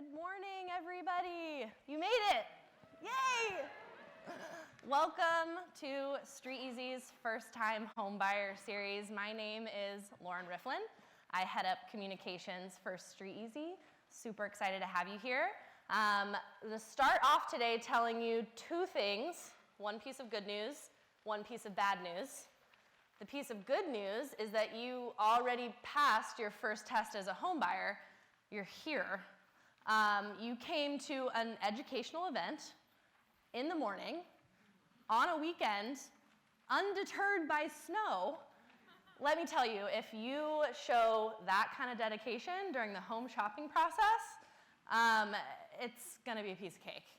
Good morning, everybody. You made it. Yay! Welcome to StreetEasy's First Time Homebuyer series. My name is Lauren Rifflin. I head up communications for StreetEasy. Super excited to have you here. To start off today telling you two things, one piece of good news, one piece of bad news. The piece of good news is that you already passed your first test as a homebuyer. You're here. You came to an educational event in the morning, on a weekend, undeterred by snow. Let me tell you, if you show that kind of dedication during the home shopping process, it's going to be a piece of cake.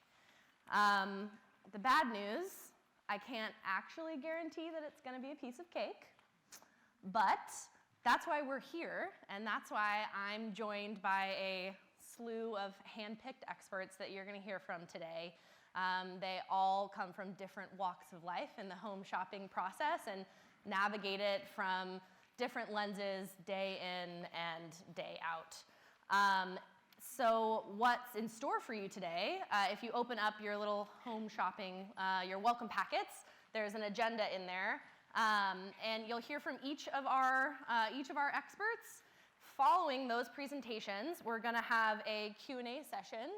The bad news, I can't actually guarantee that it's going to be a piece of cake, but that's why we're here, and that's why I'm joined by a slew of hand-picked experts that you're going to hear from today. They all come from different walks of life in the home shopping process and navigate it from different lenses day in and day out. So what's in store for you today? If you open up your little home shopping, your welcome packets, there's an agenda in there. And you'll hear from each of our experts. Following those presentations, we're going to have a Q&A session.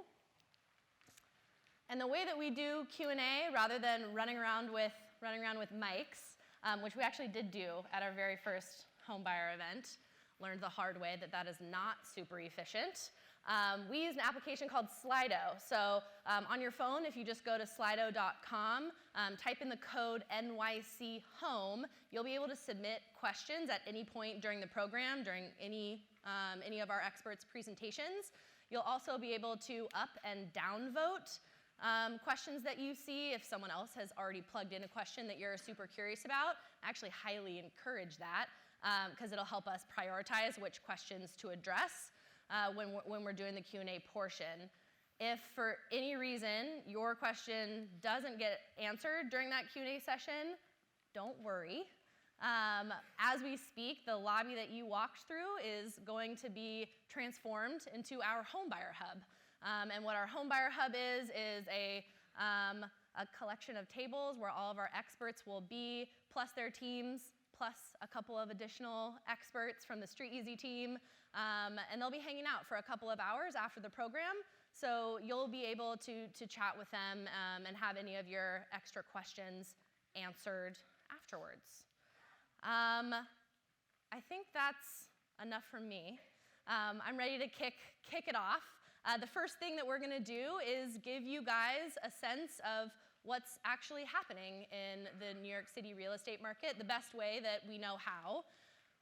And the way that we do Q&A, rather than running around with mics, which we actually did do at our very first homebuyer event, learned the hard way that that is not super efficient. We use an application called Slido. So on your phone, if you just go to slido.com, type in the code NYC-HOME, you'll be able to submit questions at any point during the program, during any of our experts' presentations. You'll also be able to up and down vote questions that you see. If someone else has already plugged in a question that you're super curious about, I actually highly encourage that because it'll help us prioritize which questions to address when we're doing the Q&A portion. If for any reason your question doesn't get answered during that Q&A session, don't worry. As we speak, the lobby that you walked through is going to be transformed into our homebuyer hub. And what our homebuyer hub is a collection of tables where all of our experts will be, plus their teams, plus a couple of additional experts from the StreetEasy team, and they'll be hanging out for a couple of hours after the program, so you'll be able to chat with them and have any of your extra questions answered afterwards. I think that's enough from me. I'm ready to kick it off. The first thing that we're going to do is give you guys a sense of what's actually happening in the New York City real estate market, the best way that we know how,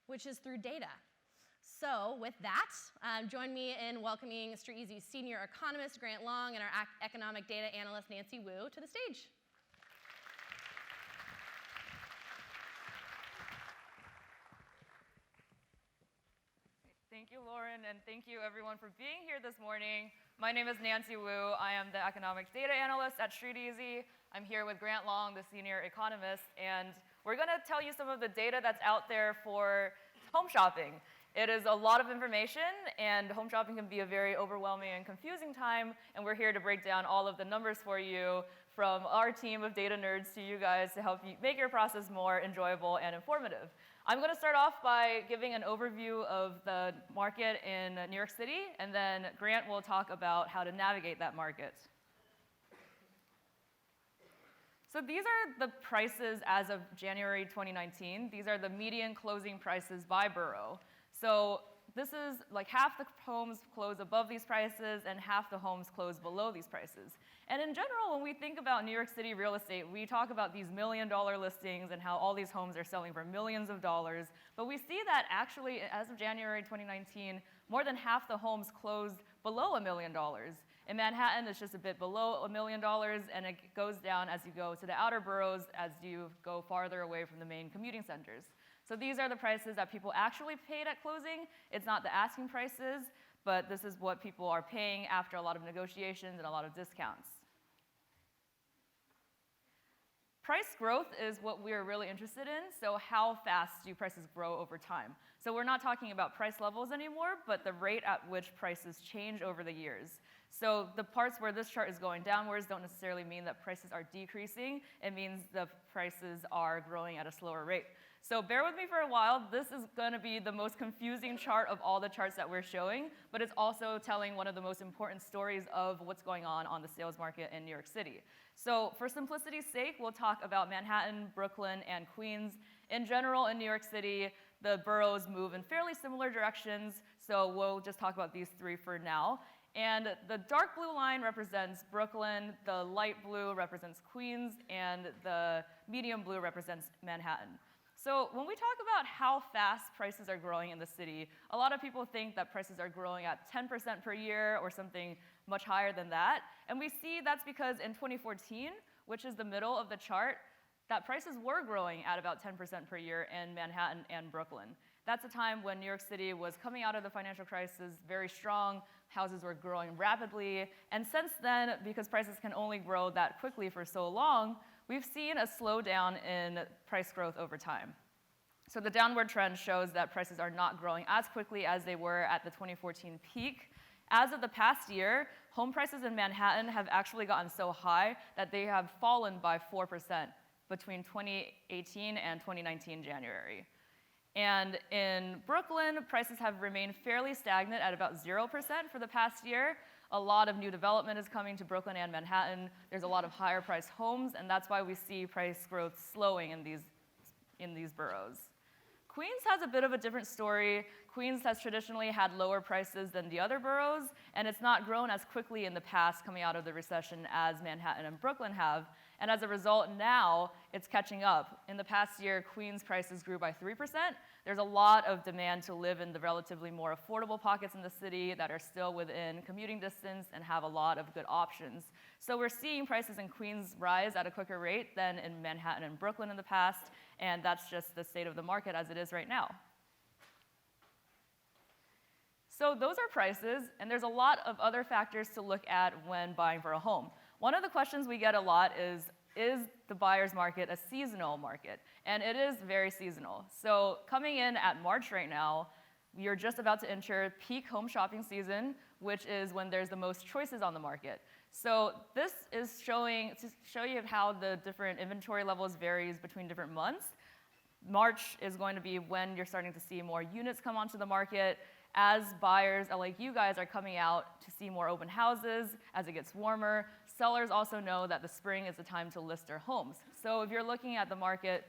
which is through data. So with that, join me in welcoming StreetEasy's senior economist, Grant Long, and our economic data analyst, Nancy Wu, to the stage. Thank you, Lauren, and thank you, everyone, for being here this morning. My name is Nancy Wu. I am the economic data analyst at StreetEasy. I'm here with Grant Long, the senior economist, and we're going to tell you some of the data that's out there for home shopping. It is a lot of information, and home shopping can be a very overwhelming and confusing time, and we're here to break down all of the numbers for you from our team of data nerds to you guys to help you make your process more enjoyable and informative. I'm going to start off by giving an overview of the market in New York City, and then Grant will talk about how to navigate that market. So these are the prices as of January 2019. These are the median closing prices by borough. So this is like half the homes close above these prices and half the homes close below these prices. And in general, when we think about New York City real estate, we talk about these $1 million listings and how all these homes are selling for millions of dollars. But we see that actually, as of January 2019, more than half the homes closed below $1 million. In Manhattan, it's just a bit below $1 million, and it goes down as you go to the outer boroughs as you go farther away from the main commuting centers. So these are the prices that people actually paid at closing. It's not the asking prices, but this is what people are paying after a lot of negotiations and a lot of discounts. Price growth is what we're really interested in, so how fast do prices grow over time? So we're not talking about price levels anymore, but the rate at which prices change over the years. So the parts where this chart is going downwards don't necessarily mean that prices are decreasing. It means the prices are growing at a slower rate. So bear with me for a while. This is going to be the most confusing chart of all the charts that we're showing, but it's also telling one of the most important stories of what's going on the sales market in New York City. So for simplicity's sake, we'll talk about Manhattan, Brooklyn, and Queens. In general, in New York City, the boroughs move in fairly similar directions, so we'll just talk about these three for now. And the dark blue line represents Brooklyn, the light blue represents Queens, and the medium blue represents Manhattan. So when we talk about how fast prices are growing in the city, a lot of people think that prices are growing at 10% per year or something much higher than that. And we see that's because in 2014, which is the middle of the chart, that prices were growing at about 10% per year in Manhattan and Brooklyn. That's a time when New York City was coming out of the financial crisis very strong, houses were growing rapidly, and since then, because prices can only grow that quickly for so long, we've seen a slowdown in price growth over time. So the downward trend shows that prices are not growing as quickly as they were at the 2014 peak. As of the past year, home prices in Manhattan have actually gotten so high that they have fallen by 4% between 2018 and 2019 January. And in Brooklyn, prices have remained fairly stagnant at about 0% for the past year. A lot of new development is coming to Brooklyn and Manhattan. There's a lot of higher priced homes, and that's why we see price growth slowing in these boroughs. Queens has a bit of a different story. Queens has traditionally had lower prices than the other boroughs, and it's not grown as quickly in the past coming out of the recession as Manhattan and Brooklyn have. And as a result, now it's catching up. In the past year, Queens prices grew by 3%. There's a lot of demand to live in the relatively more affordable pockets in the city that are still within commuting distance and have a lot of good options. So we're seeing prices in Queens rise at a quicker rate than in Manhattan and Brooklyn in the past, and that's just the state of the market as it is right now. So those are prices, and there's a lot of other factors to look at when buying for a home. One of the questions we get a lot is the buyer's market a seasonal market? And it is very seasonal. So coming in at March right now, you're just about to enter peak home shopping season, which is when there's the most choices on the market. So this is to show you how the different inventory levels varies between different months. March is going to be when you're starting to see more units come onto the market. As buyers like you guys are coming out to see more open houses, as it gets warmer, sellers also know that the spring is the time to list their homes. So if you're looking at the market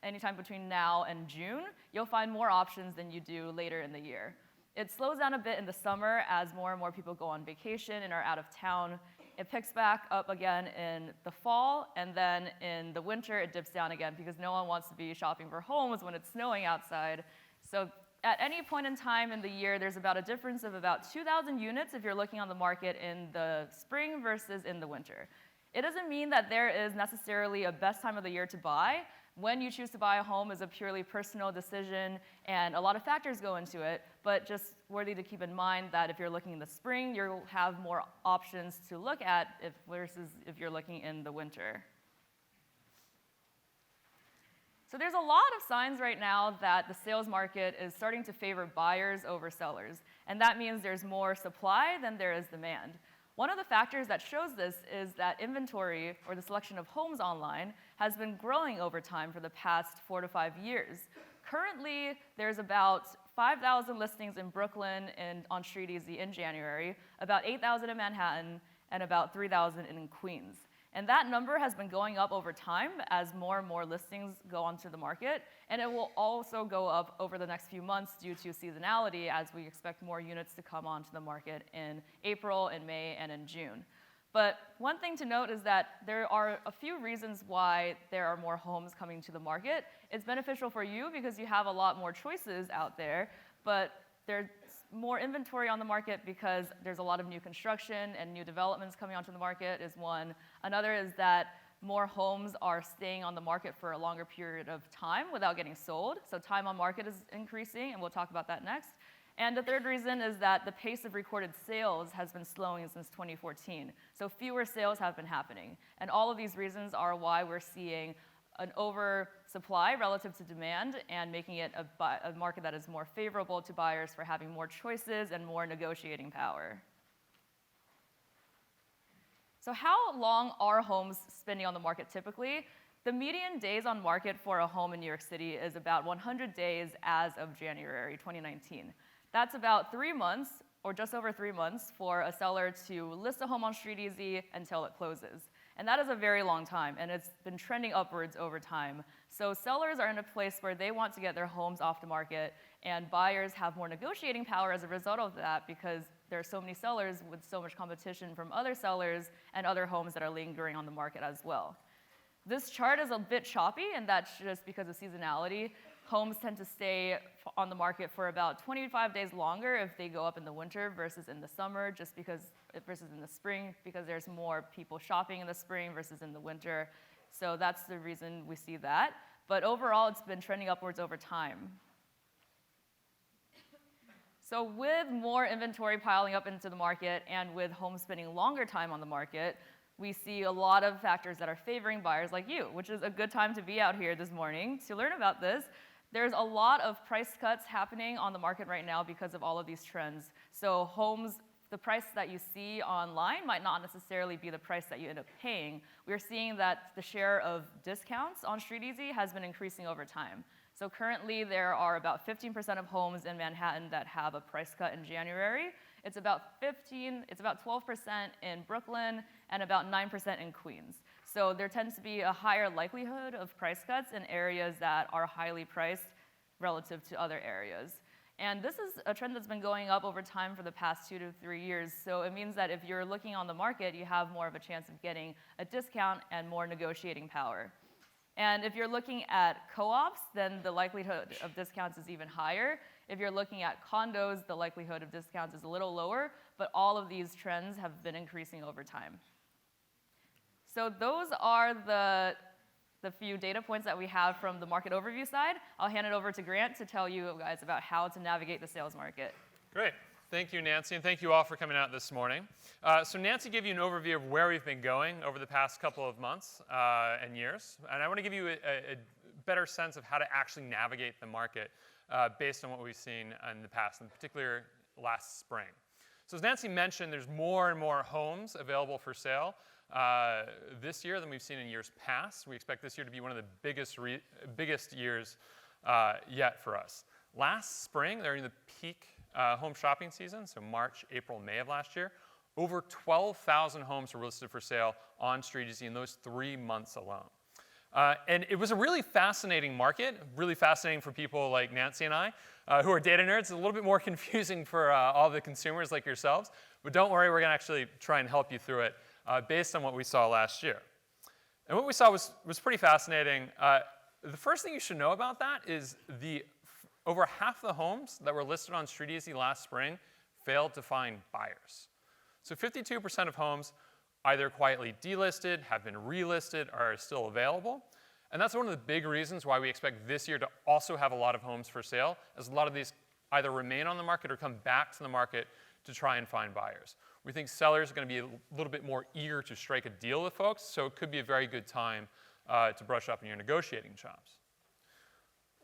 anytime between now and June, you'll find more options than you do later in the year. It slows down a bit in the summer as more and more people go on vacation and are out of town. It picks back up again in the fall, and then in the winter it dips down again because no one wants to be shopping for homes when it's snowing outside. So at any point in time in the year, there's about a difference of about 2,000 units if you're looking on the market in the spring versus in the winter. It doesn't mean that there is necessarily a best time of the year to buy. When you choose to buy a home is a purely personal decision, and a lot of factors go into it, but just worthy to keep in mind that if you're looking in the spring, you'll have more options to look at versus if you're looking in the winter. So there's a lot of signs right now that the sales market is starting to favor buyers over sellers, and that means there's more supply than there is demand. One of the factors that shows this is that inventory, or the selection of homes online, has been growing over time for the past 4 to 5 years. Currently, there's about 5,000 listings in Brooklyn and on StreetEasy in January, about 8,000 in Manhattan, and about 3,000 in Queens. And that number has been going up over time as more and more listings go onto the market, and it will also go up over the next few months due to seasonality as we expect more units to come onto the market in April, in May, and in June. But one thing to note is that there are a few reasons why there are more homes coming to the market. It's beneficial for you because you have a lot more choices out there, but there's more inventory on the market because there's a lot of new construction and new developments coming onto the market is one. Another is that more homes are staying on the market for a longer period of time without getting sold. So time on market is increasing, and we'll talk about that next. And the third reason is that the pace of recorded sales has been slowing since 2014. So fewer sales have been happening. And all of these reasons are why we're seeing an oversupply relative to demand and making it a market that is more favorable to buyers for having more choices and more negotiating power. So how long are homes spending on the market typically? The median days on market for a home in New York City is about 100 days as of January 2019. That's about 3 months, or just over 3 months, for a seller to list a home on StreetEasy until it closes. And that is a very long time, and it's been trending upwards over time. So sellers are in a place where they want to get their homes off the market, and buyers have more negotiating power as a result of that because there are so many sellers with so much competition from other sellers and other homes that are lingering on the market as well. This chart is a bit choppy, and that's just because of seasonality. Homes tend to stay on the market for about 25 days longer if they go up in the winter versus in the summer, versus in the spring, because there's more people shopping in the spring versus in the winter. So that's the reason we see that. But overall, it's been trending upwards over time. So with more inventory piling up into the market and with homes spending longer time on the market, we see a lot of factors that are favoring buyers like you, which is a good time to be out here this morning to learn about this. There's a lot of price cuts happening on the market right now because of all of these trends. So homes, the price that you see online might not necessarily be the price that you end up paying. We're seeing that the share of discounts on StreetEasy has been increasing over time. So currently there are about 15% of homes in Manhattan that have a price cut in January. It's about 12% in Brooklyn and about 9% in Queens. So there tends to be a higher likelihood of price cuts in areas that are highly priced relative to other areas. And this is a trend that's been going up over time for the past 2 to 3 years. So it means that if you're looking on the market, you have more of a chance of getting a discount and more negotiating power. And if you're looking at co-ops, then the likelihood of discounts is even higher. If you're looking at condos, the likelihood of discounts is a little lower, but all of these trends have been increasing over time. So those are the few data points that we have from the market overview side. I'll hand it over to Grant to tell you guys about how to navigate the sales market. Great. Thank you, Nancy, and thank you all for coming out this morning. So Nancy gave you an overview of where we've been going over the past couple of months and years, and I want to give you a better sense of how to actually navigate the market based on what we've seen in the past, in particular last spring. So as Nancy mentioned, there's more and more homes available for sale this year than we've seen in years past. We expect this year to be one of the biggest years yet for us. Last spring, during the peak home shopping season, so March, April, May of last year, over 12,000 homes were listed for sale on StreetEasy in those 3 months alone. And it was a really fascinating market, really fascinating for people like Nancy and I, who are data nerds. It's a little bit more confusing for all the consumers like yourselves, but don't worry, we're going to actually try and help you through it based on what we saw last year. And what we saw was pretty fascinating. The first thing you should know about that is over half the homes that were listed on StreetEasy last spring failed to find buyers. So 52% of homes either quietly delisted, have been relisted, or are still available. And that's one of the big reasons why we expect this year to also have a lot of homes for sale, as a lot of these either remain on the market or come back to the market to try and find buyers. We think sellers are going to be a little bit more eager to strike a deal with folks, so it could be a very good time to brush up in your negotiating chops.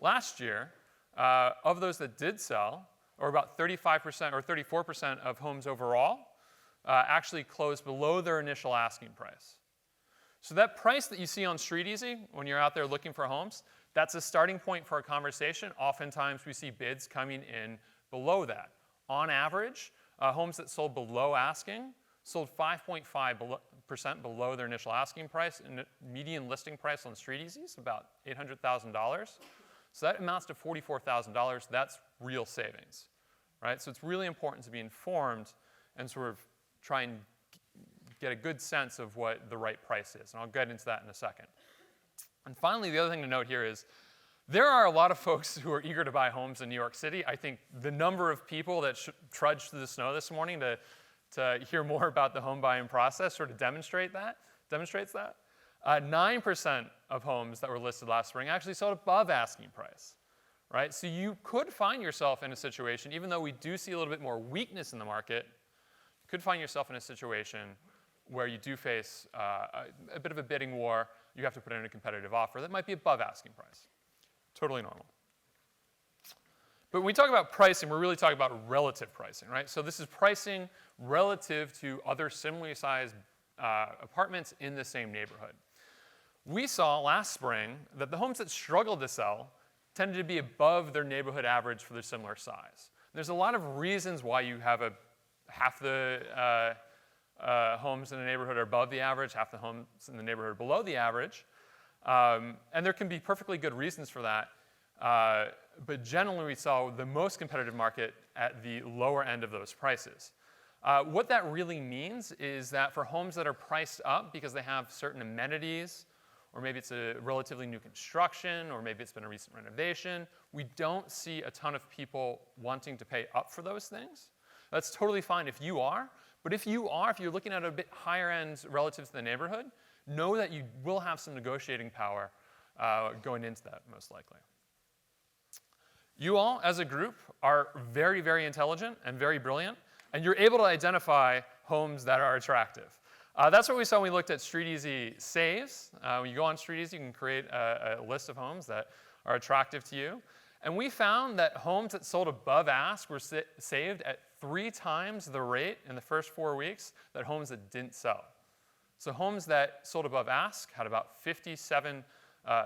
Last year, of those that did sell, or about 35% or 34% of homes overall, actually closed below their initial asking price. So that price that you see on StreetEasy when you're out there looking for homes, that's a starting point for a conversation. Oftentimes we see bids coming in below that. On average, homes that sold below asking sold 5.5% below their initial asking price, and the median listing price on StreetEasy is about $800,000. So that amounts to $44,000. That's real savings, right? So it's really important to be informed and sort of try and get a good sense of what the right price is. And I'll get into that in a second. And finally, the other thing to note here is there are a lot of folks who are eager to buy homes in New York City. I think the number of people that trudged through the snow this morning to hear more about the home buying process sort of demonstrates that. 9% of homes that were listed last spring actually sold above asking price, right? So you could find yourself in a situation, even though we do see a little bit more weakness in the market, you could find yourself in a situation where you do face a bit of a bidding war. You have to put in a competitive offer that might be above asking price. Totally normal. But when we talk about pricing, we're really talking about relative pricing, right? So this is pricing relative to other similarly sized apartments in the same neighborhood. We saw last spring that the homes that struggled to sell tended to be above their neighborhood average for their similar size. There's a lot of reasons why you have half the homes in the neighborhood are above the average, half the homes in the neighborhood are below the average. And there can be perfectly good reasons for that. But generally, we saw the most competitive market at the lower end of those prices. What that really means is that for homes that are priced up because they have certain amenities, or maybe it's a relatively new construction, or maybe it's been a recent renovation, we don't see a ton of people wanting to pay up for those things. That's totally fine if you are. But if you're looking at a bit higher end relative to the neighborhood, know that you will have some negotiating power going into that, most likely. You all, as a group, are very, very intelligent and very brilliant, and you're able to identify homes that are attractive. That's what we saw when we looked at StreetEasy saves. When you go on StreetEasy, you can create a list of homes that are attractive to you. And we found that homes that sold above ask were saved at 3 times the rate in the first 4 weeks that homes that didn't sell. So homes that sold above ask had about 57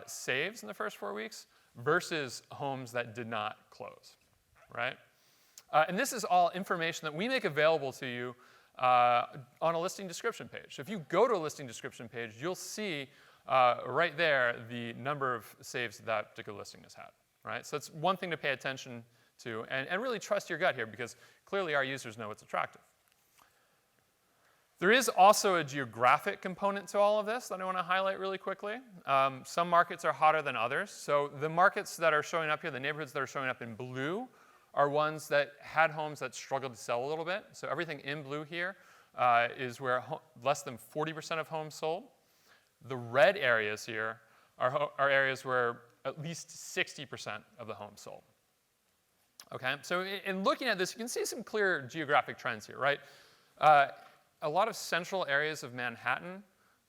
saves in the first 4 weeks versus homes that did not close, right? And this is all information that we make available to you on a listing description page. So if you go to a listing description page, you'll see right there the number of saves that particular listing has had, right? So it's one thing to pay attention to, and really trust your gut here, because clearly our users know what's attractive. There is also a geographic component to all of this that I want to highlight really quickly. Some markets are hotter than others. So the markets that are showing up here, the neighborhoods that are showing up in blue, are ones that had homes that struggled to sell a little bit. So everything in blue here is where less than 40% of homes sold. The red areas here are areas where at least 60% of the homes sold. Okay, so in looking at this, you can see some clear geographic trends here, right? A lot of central areas of Manhattan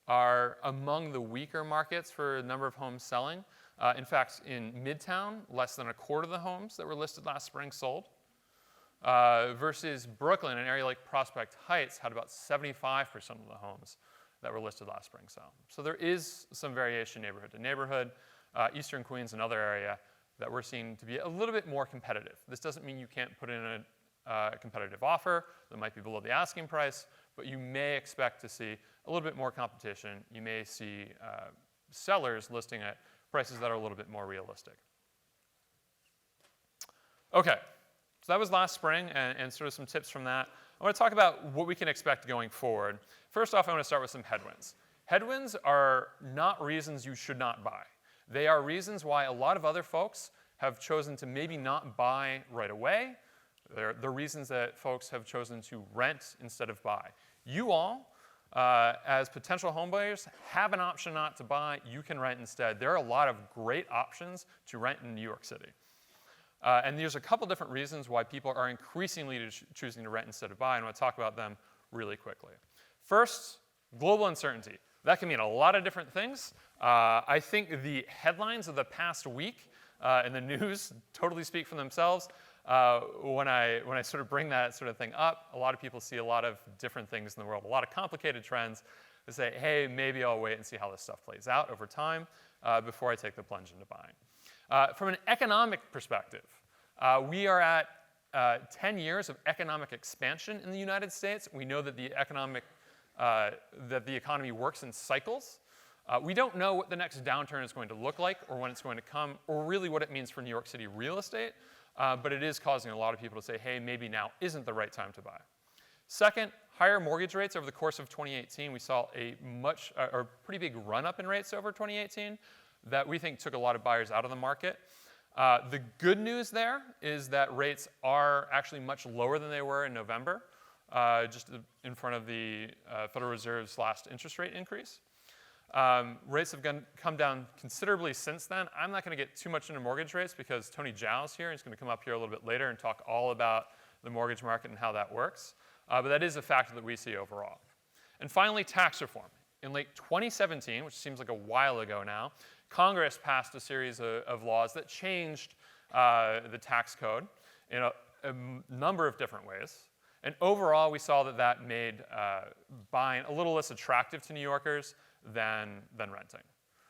are among the weaker markets for the number of homes selling. In fact, in Midtown, less than a quarter of the homes that were listed last spring sold. Versus Brooklyn, an area like Prospect Heights, had about 75% of the homes that were listed last spring sell. So there is some variation neighborhood to neighborhood. Eastern Queens, another area that we're seeing to be a little bit more competitive. This doesn't mean you can't put in a competitive offer that might be below the asking price, but you may expect to see a little bit more competition. You may see sellers listing at prices that are a little bit more realistic. Okay, so that was last spring and sort of some tips from that. I want to talk about what we can expect going forward. First off, I want to start with some headwinds. Headwinds are not reasons you should not buy. They are reasons why a lot of other folks have chosen to maybe not buy right away. They're the reasons that folks have chosen to rent instead of buy. You all, as potential homebuyers, have an option not to buy. You can rent instead. There are a lot of great options to rent in New York City. And there's a couple different reasons why people are increasingly choosing to rent instead of buy, and I want to talk about them really quickly. First, global uncertainty. That can mean a lot of different things. I think the headlines of the past week in the news totally speak for themselves. When I sort of bring that sort of thing up, a lot of people see a lot of different things in the world, a lot of complicated trends. They say, hey, maybe I'll wait and see how this stuff plays out over time before I take the plunge into buying. From an economic perspective, we are at 10 years of economic expansion in the United States. We know that the economy works in cycles. We don't know what the next downturn is going to look like or when it's going to come or really what it means for New York City real estate. But it is causing a lot of people to say, hey, maybe now isn't the right time to buy. Second, higher mortgage rates over the course of 2018. We saw a pretty big run-up in rates over 2018 that we think took a lot of buyers out of the market. The good news there is that rates are actually much lower than they were in November, just in front of the Federal Reserve's last interest rate increase. Rates have come down considerably since then. I'm not going to get too much into mortgage rates because Tony Zhao's here. He's going to come up here a little bit later and talk all about the mortgage market and how that works. But that is a factor that we see overall. And finally, tax reform. In late 2017, which seems like a while ago now, Congress passed a series of laws that changed the tax code in a number of different ways. And overall, we saw that that made buying a little less attractive to New Yorkers than renting,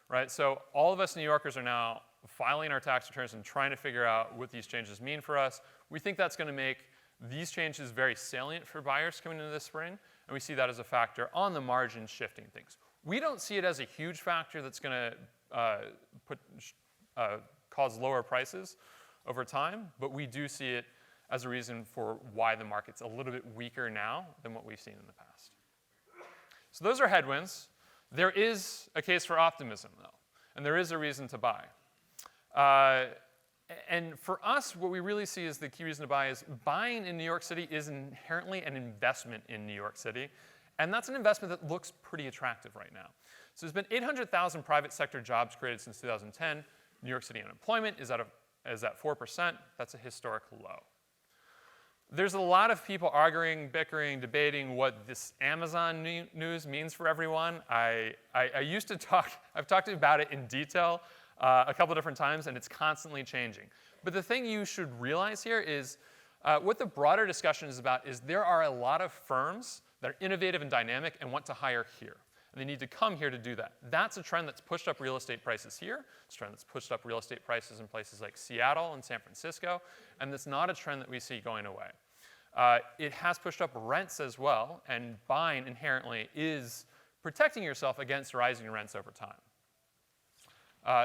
right? So all of us New Yorkers are now filing our tax returns and trying to figure out what these changes mean for us. We think that's going to make these changes very salient for buyers coming into this spring, and we see that as a factor on the margin shifting things. We don't see it as a huge factor that's going to cause lower prices over time, but we do see it as a reason for why the market's a little bit weaker now than what we've seen in the past. So those are headwinds. There is a case for optimism, though, and there is a reason to buy. And for us, what we really see as the key reason to buy is buying in New York City is inherently an investment in New York City, and that's an investment that looks pretty attractive right now. So there's been 800,000 private sector jobs created since 2010. New York City unemployment is at 4%. That's a historic low. There's a lot of people arguing, bickering, debating what this Amazon news means for everyone. I used to I've talked about it in detail a couple different times, and it's constantly changing. But the thing you should realize here is what the broader discussion is about is there are a lot of firms that are innovative and dynamic and want to hire here. And they need to come here to do that. That's a trend that's pushed up real estate prices here. It's a trend that's pushed up real estate prices in places like Seattle and San Francisco. And that's not a trend that we see going away. It has pushed up rents as well. And buying inherently is protecting yourself against rising rents over time.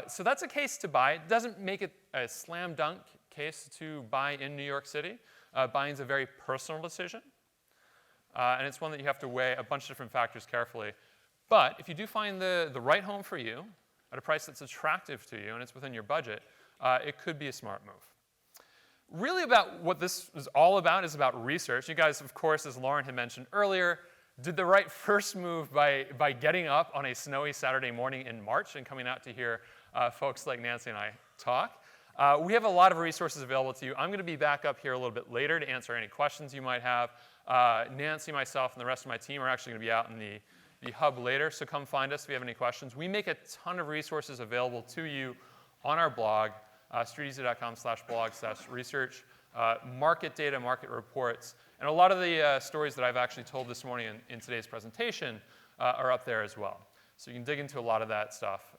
So that's a case to buy. It doesn't make it a slam dunk case to buy in New York City. Buying is a very personal decision. And it's one that you have to weigh a bunch of different factors carefully. But if you do find the right home for you at a price that's attractive to you and it's within your budget, it could be a smart move. Really about what this is all about is about research. You guys, of course, as Lauren had mentioned earlier, did the right first move by getting up on a snowy Saturday morning in March and coming out to hear folks like Nancy and I talk. We have a lot of resources available to you. I'm going to be back up here a little bit later to answer any questions you might have. Nancy, myself, and the rest of my team are actually going to be out in the hub later, so come find us if you have any questions. We make a ton of resources available to you on our blog, streeteasy.com/blog/research, market data, market reports, and a lot of the stories that I've actually told this morning in today's presentation are up there as well. So you can dig into a lot of that stuff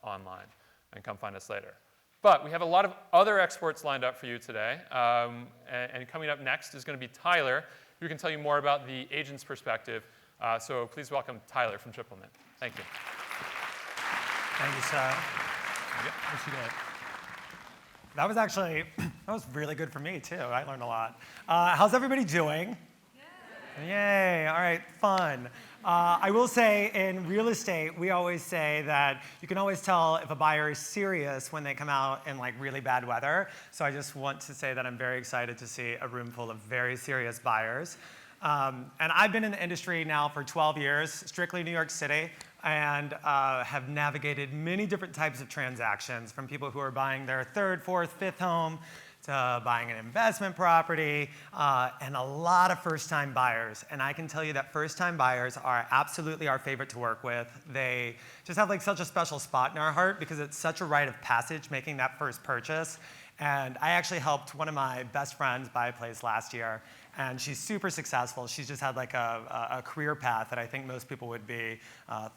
online and come find us later. But we have a lot of other experts lined up for you today, and coming up next is going to be Tyler, who can tell you more about the agent's perspective. So please welcome Tyler from Triplement. Thank you. Thank you, sir. Yes, you did. That was really good for me, too. I learned a lot. How's everybody doing? Yay. All right, fun. I will say in real estate, we always say that you can always tell if a buyer is serious when they come out in like really bad weather. So I just want to say that I'm very excited to see a room full of very serious buyers. And I've been in the industry now for 12 years, strictly New York City, and have navigated many different types of transactions, from people who are buying their third, fourth, fifth home, to buying an investment property, and a lot of first-time buyers. And I can tell you that first-time buyers are absolutely our favorite to work with. They just have like such a special spot in our heart because it's such a rite of passage making that first purchase. And I actually helped one of my best friends buy a place last year, and she's super successful. She's just had like a career path that I think most people would be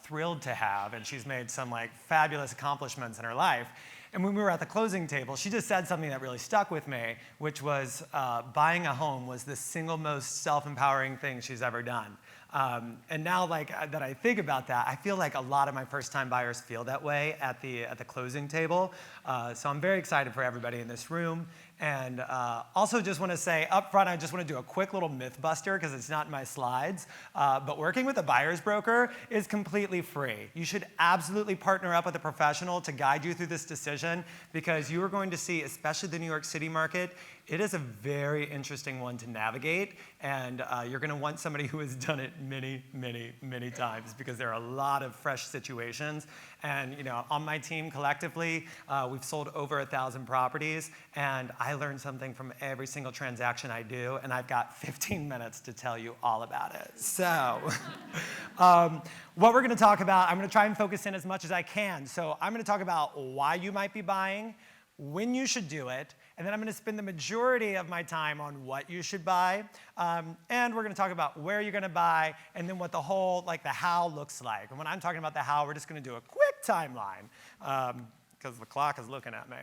thrilled to have, and she's made some like fabulous accomplishments in her life. And when we were at the closing table, she just said something that really stuck with me, which was buying a home was the single most self-empowering thing she's ever done. And now, like that I think about that, I feel like a lot of my first-time buyers feel that way at the closing table. So I'm very excited for everybody in this room. And also just want to say up front, I just want to do a quick little myth buster because it's not in my slides. But working with a buyer's broker is completely free. You should absolutely partner up with a professional to guide you through this decision because you are going to see, especially the New York City market, it is a very interesting one to navigate, and you're going to want somebody who has done it many, many, many times because there are a lot of fresh situations. And on my team collectively, we've sold over 1,000 properties, and I learn something from every single transaction I do, and I've got 15 minutes to tell you all about it. So what we're going to talk about, I'm going to try and focus in as much as I can. So I'm going to talk about why you might be buying, when you should do it, and then I'm going to spend the majority of my time on what you should buy, and we're going to talk about where you're going to buy, and then what the whole, the how looks like. And when I'm talking about the how, we're just going to do a quick timeline, because the clock is looking at me.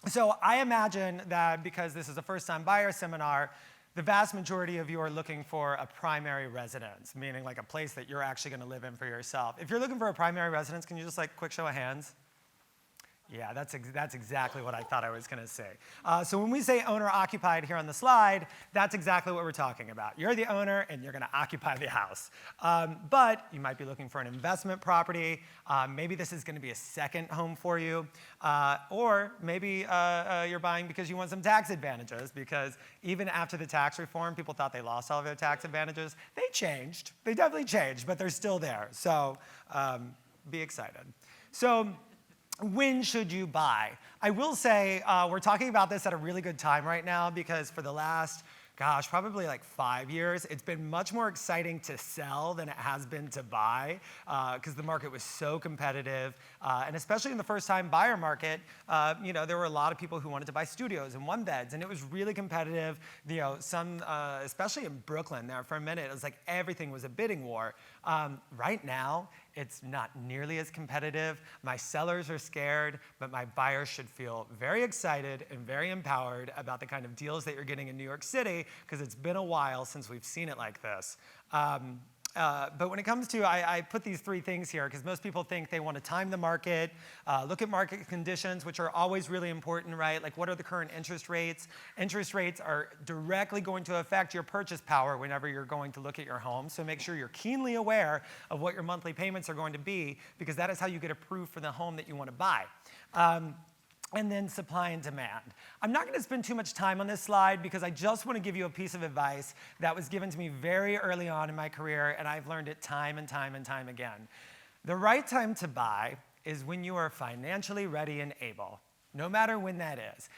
So I imagine that because this is a first-time buyer seminar, the vast majority of you are looking for a primary residence, meaning like a place that you're actually going to live in for yourself. If you're looking for a primary residence, can you just quick show of hands? Yeah, that's exactly what I thought I was going to say. So when we say owner-occupied here on the slide, that's exactly what we're talking about. You're the owner, and you're going to occupy the house. But you might be looking for an investment property. Maybe this is going to be a second home for you. Or maybe you're buying because you want some tax advantages, because even after the tax reform, people thought they lost all of their tax advantages. They changed. They definitely changed, but they're still there. So be excited. So when should you buy? I will say we're talking about this at a really good time right now, because for the last, probably 5 years, it's been much more exciting to sell than it has been to buy, because the market was so competitive. And especially in the first-time buyer market, there were a lot of people who wanted to buy studios and one-beds, and it was really competitive. Some, especially in Brooklyn there for a minute, it was like everything was a bidding war. Right now, it's not nearly as competitive. My sellers are scared, but my buyers should feel very excited and very empowered about the kind of deals that you're getting in New York City, because it's been a while since we've seen it like this. But when it comes to, I put these 3 things here because most people think they want to time the market, look at market conditions, which are always really important, right? Like, what are the current interest rates? Interest rates are directly going to affect your purchase power whenever you're going to look at your home. So make sure you're keenly aware of what your monthly payments are going to be, because that is how you get approved for the home that you want to buy. And then supply and demand. I'm not going to spend too much time on this slide because I just want to give you a piece of advice that was given to me very early on in my career, and I've learned it time and time and time again. The right time to buy is when you are financially ready and able, no matter when that is,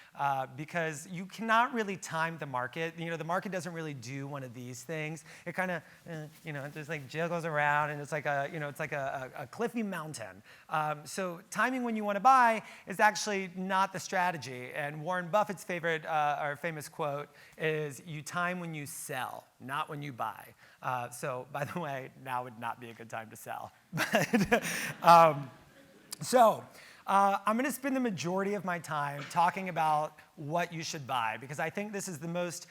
because you cannot really time the market. The market doesn't really do one of these things. It kind of, it just jiggles around, and it's like a cliffy mountain. So timing when you want to buy is actually not the strategy. And Warren Buffett's famous quote is, "You time when you sell, not when you buy." So by the way, now would not be a good time to sell. I'm going to spend the majority of my time talking about what you should buy, because I think this is the most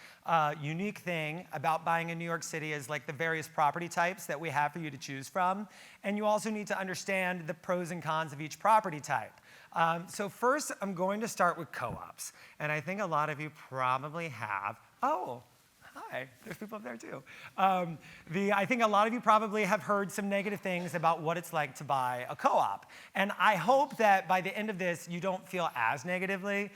unique thing about buying in New York City, is the various property types that we have for you to choose from. And you also need to understand the pros and cons of each property type. So first, I'm going to start with co-ops. And I think a lot of you probably have, hi, there's people up there too. I think a lot of you probably have heard some negative things about what it's like to buy a co-op. And I hope that by the end of this, you don't feel as negatively,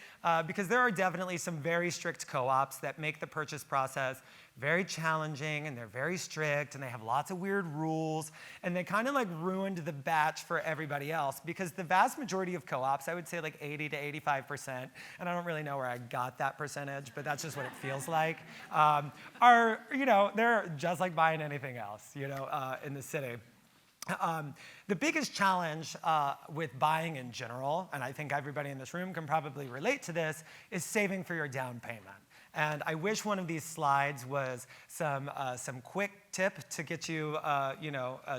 because there are definitely some very strict co-ops that make the purchase process very challenging, and they're very strict, and they have lots of weird rules, and they kind of ruined the batch for everybody else, because the vast majority of co-ops, I would say 80 to 85%, and I don't really know where I got that percentage, but that's just what it feels like, are, they're just like buying anything else, in the city. The biggest challenge with buying in general, and I think everybody in this room can probably relate to this, is saving for your down payment. And I wish one of these slides was some quick tip to get you, a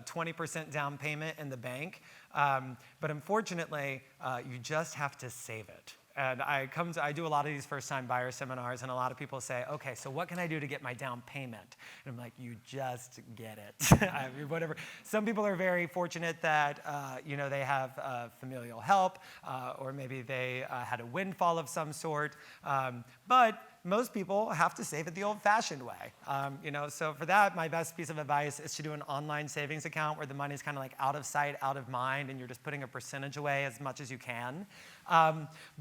20% down payment in the bank. But unfortunately, you just have to save it. And I do a lot of these first-time buyer seminars, and a lot of people say, okay, so what can I do to get my down payment? And I'm like, you just get it. I mean, whatever. Some people are very fortunate that, they have familial help, or maybe they had a windfall of some sort. But most people have to save it the old-fashioned way. So for that, my best piece of advice is to do an online savings account where the money's kind of like out of sight, out of mind, and you're just putting a percentage away as much as you can.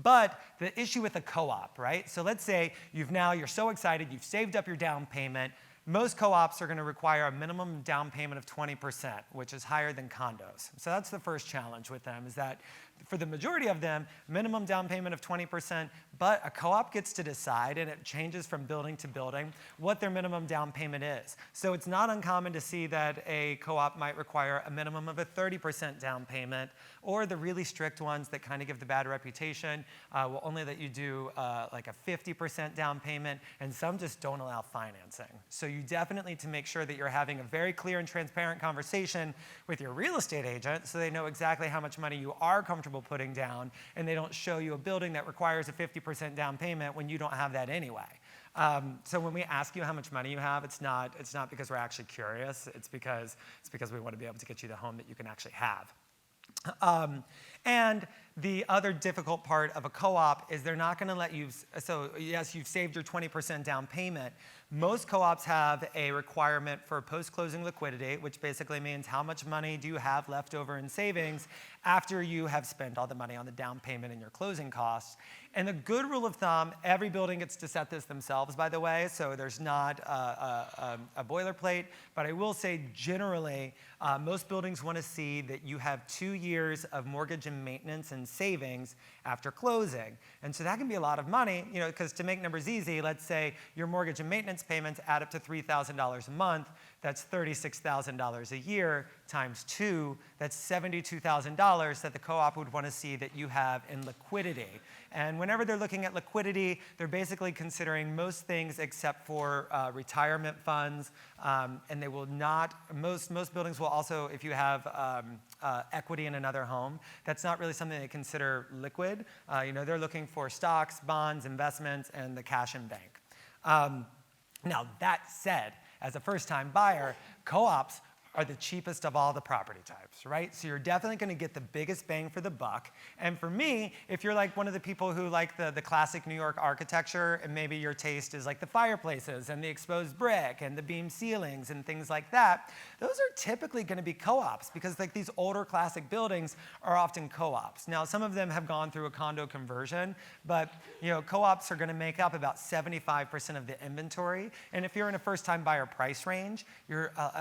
But the issue with a co-op, right? So let's say you're so excited, you've saved up your down payment. Most co-ops are going to require a minimum down payment of 20%, which is higher than condos. So that's the first challenge with them, is that for the majority of them, minimum down payment of 20%, but a co-op gets to decide, and it changes from building to building, what their minimum down payment is. So it's not uncommon to see that a co-op might require a minimum of a 30% down payment, or the really strict ones that kind of give the bad reputation will only let you do like a 50% down payment, and some just don't allow financing. So you definitely need to make sure that you're having a very clear and transparent conversation with your real estate agent so they know exactly how much money you are comfortable putting down, and they don't show you a building that requires a 50% down payment when you don't have that anyway. So when we ask you how much money you have, it's not because we're actually curious. It's because we want to be able to get you the home that you can actually have. And the other difficult part of a co-op is they're not going to let you, so yes, you've saved your 20% down payment. Most co-ops have a requirement for post-closing liquidity, which basically means how much money do you have left over in savings after you have spent all the money on the down payment and your closing costs. And the good rule of thumb, every building gets to set this themselves, by the way, so there's not a boilerplate, but I will say generally, most buildings want to see that you have 2 years of mortgage and maintenance and savings after closing. And so that can be a lot of money, because to make numbers easy, let's say your mortgage and maintenance payments add up to $3,000 a month. That's $36,000 a year times 2. That's $72,000 that the co-op would want to see that you have in liquidity. And whenever they're looking at liquidity, they're basically considering most things except for retirement funds. And they will not, most buildings will also, if you have equity in another home, that's not really something they consider liquid. They're looking for stocks, bonds, investments, and the cash in bank. Now, that said, as a first-time buyer, co-ops are the cheapest of all the property types, right? So you're definitely going to get the biggest bang for the buck. And for me, if you're like one of the people who like the classic New York architecture, and maybe your taste is like the fireplaces and the exposed brick and the beam ceilings and things like that, those are typically going to be co-ops, because like these older classic buildings are often co-ops. Now, some of them have gone through a condo conversion, but co-ops are going to make up about 75% of the inventory. And if you're in a first-time buyer price range,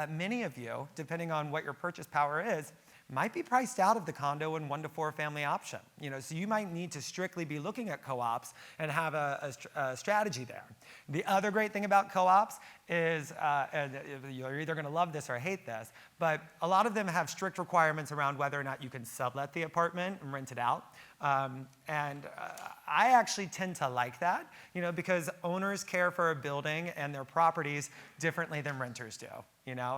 many of you, depending on what your purchase power is, might be priced out of the condo and 1 to 4 family option. So you might need to strictly be looking at co-ops and have a strategy there. The other great thing about co-ops is, and you're either going to love this or hate this, but a lot of them have strict requirements around whether or not you can sublet the apartment and rent it out. I actually tend to like that, because owners care for a building and their properties differently than renters do,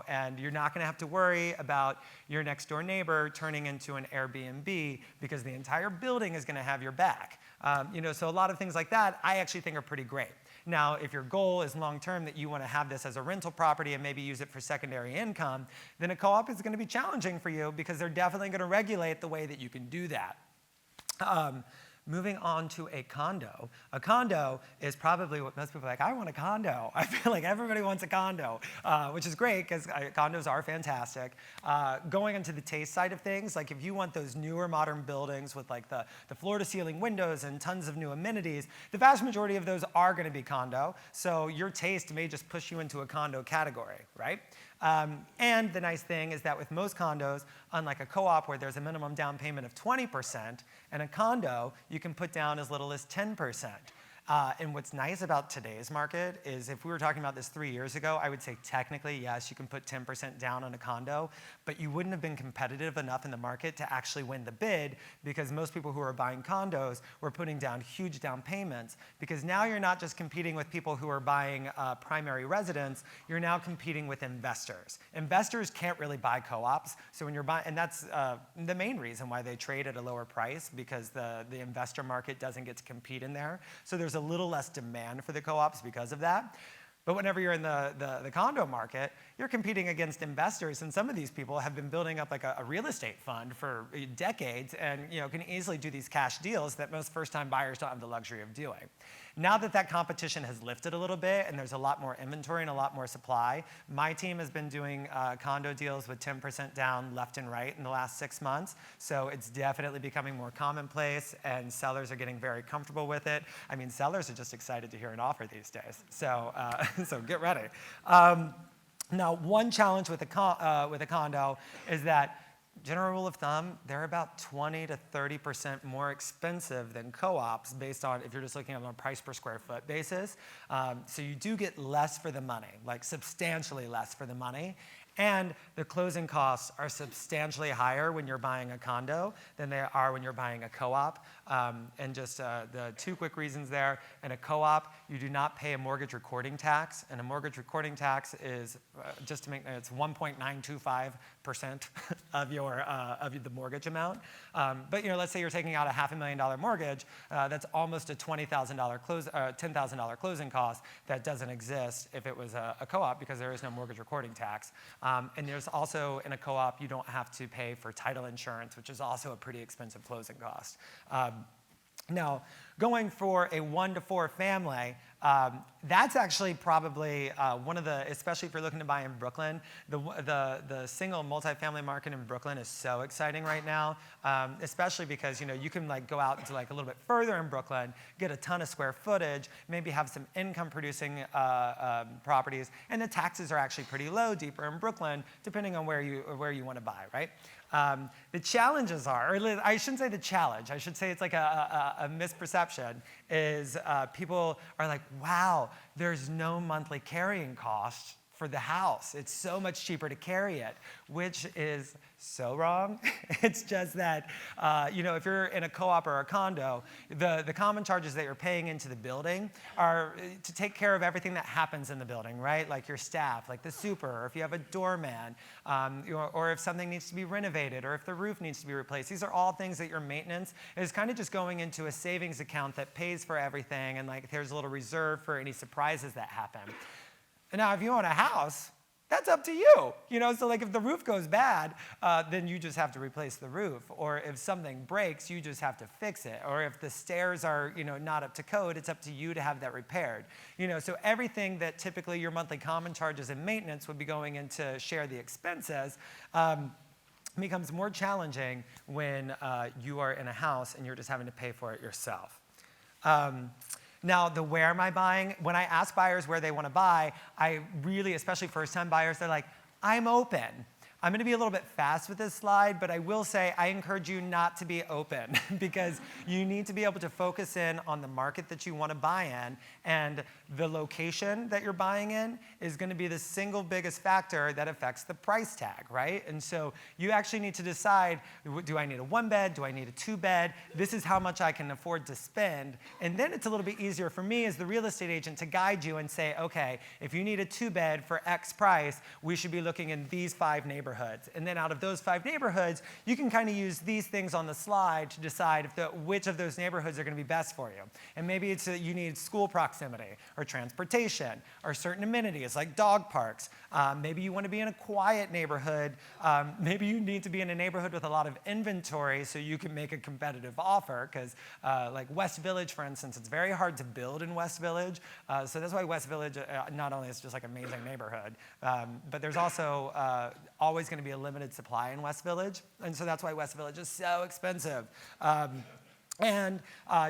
and you're not going to have to worry about your next door neighbor turning into an Airbnb, because the entire building is going to have your back. So a lot of things like that I actually think are pretty great. Now, if your goal is long-term that you want to have this as a rental property and maybe use it for secondary income, then a co-op is going to be challenging for you, because they're definitely going to regulate the way that you can do that. Moving on to a condo. A condo is probably what most people are like, I want a condo. I feel like everybody wants a condo, which is great, because condos are fantastic. Going into the taste side of things, like if you want those newer modern buildings with like the floor-to-ceiling windows and tons of new amenities, the vast majority of those are going to be condo. So your taste may just push you into a condo category, right? And the nice thing is that with most condos, unlike a co-op where there's a minimum down payment of 20%, and a condo, you can put down as little as 10%. And what's nice about today's market is, if we were talking about this 3 years ago, I would say technically, yes, you can put 10% down on a condo, but you wouldn't have been competitive enough in the market to actually win the bid, because most people who are buying condos were putting down huge down payments, because now you're not just competing with people who are buying primary residence, you're now competing with investors. Investors can't really buy co-ops, so when you're buying, and that's the main reason why they trade at a lower price, because the investor market doesn't get to compete in there. So there's a little less demand for the co-ops because of that. But whenever you're in the condo market, you're competing against investors, and some of these people have been building up like a real estate fund for decades and can easily do these cash deals that most first-time buyers don't have the luxury of doing. Now that competition has lifted a little bit and there's a lot more inventory and a lot more supply, my team has been doing condo deals with 10% down left and right in the last 6 months. So it's definitely becoming more commonplace, and sellers are getting very comfortable with it. I mean, sellers are just excited to hear an offer these days. So, so get ready. Now, one challenge with a condo is that, general rule of thumb, they're about 20 to 30% more expensive than co-ops based on if you're just looking at it on a price per square foot basis. So you do get less for the money, like substantially less for the money. And the closing costs are substantially higher when you're buying a condo than they are when you're buying a co-op. And just the two quick reasons there. In a co-op, you do not pay a mortgage recording tax. And a mortgage recording tax is, just to make it's 1.925% of the mortgage amount. But let's say you're taking out a $500,000 mortgage. That's almost a $10,000 closing cost that doesn't exist if it was a co-op, because there is no mortgage recording tax. And there's also, in a co-op, you don't have to pay for title insurance, which is also a pretty expensive closing cost. Now, going for a 1 to 4 family, that's actually probably one of the, especially if you're looking to buy in Brooklyn, the single multifamily market in Brooklyn is so exciting right now, especially because you can go out to a little bit further in Brooklyn, get a ton of square footage, maybe have some income producing properties, and the taxes are actually pretty low deeper in Brooklyn, depending on where you want to buy, right? The challenges are, or I shouldn't say the challenge, I should say it's like a misperception, is people are like, wow, there's no monthly carrying cost for the house. It's so much cheaper to carry it, which is so wrong. It's just that, if you're in a co-op or a condo, the common charges that you're paying into the building are to take care of everything that happens in the building, right? Like your staff, like the super, or if you have a doorman, or if something needs to be renovated, or if the roof needs to be replaced. These are all things that your maintenance is kind of just going into a savings account that pays for everything, and there's a little reserve for any surprises that happen. And now, if you own a house, that's up to you. So if the roof goes bad, then you just have to replace the roof. Or if something breaks, you just have to fix it. Or if the stairs are, not up to code, it's up to you to have that repaired. So everything that typically your monthly common charges and maintenance would be going in to share the expenses becomes more challenging when you are in a house and you're just having to pay for it yourself. Now, the where am I buying? When I ask buyers where they want to buy, I really, especially first-time buyers, they're like, I'm open. I'm going to be a little bit fast with this slide, but I will say I encourage you not to be open because you need to be able to focus in on the market that you want to buy in, and the location that you're buying in is going to be the single biggest factor that affects the price tag, right? And so you actually need to decide, do I need a 1-bed? Do I need a 2-bed? This is how much I can afford to spend. And then it's a little bit easier for me as the real estate agent to guide you and say, okay, if you need a 2-bed for X price, we should be looking in these 5 neighborhoods. And then out of those 5 neighborhoods, you can kind of use these things on the slide to decide which of those neighborhoods are going to be best for you. And maybe it's you need school proximity or transportation or certain amenities like dog parks. Maybe you want to be in a quiet neighborhood. Maybe you need to be in a neighborhood with a lot of inventory so you can make a competitive offer, because like West Village, for instance, it's very hard to build in West Village. So that's why West Village not only is just like an amazing neighborhood, but there's also always going to be a limited supply in West Village. And so that's why West Village is so expensive. And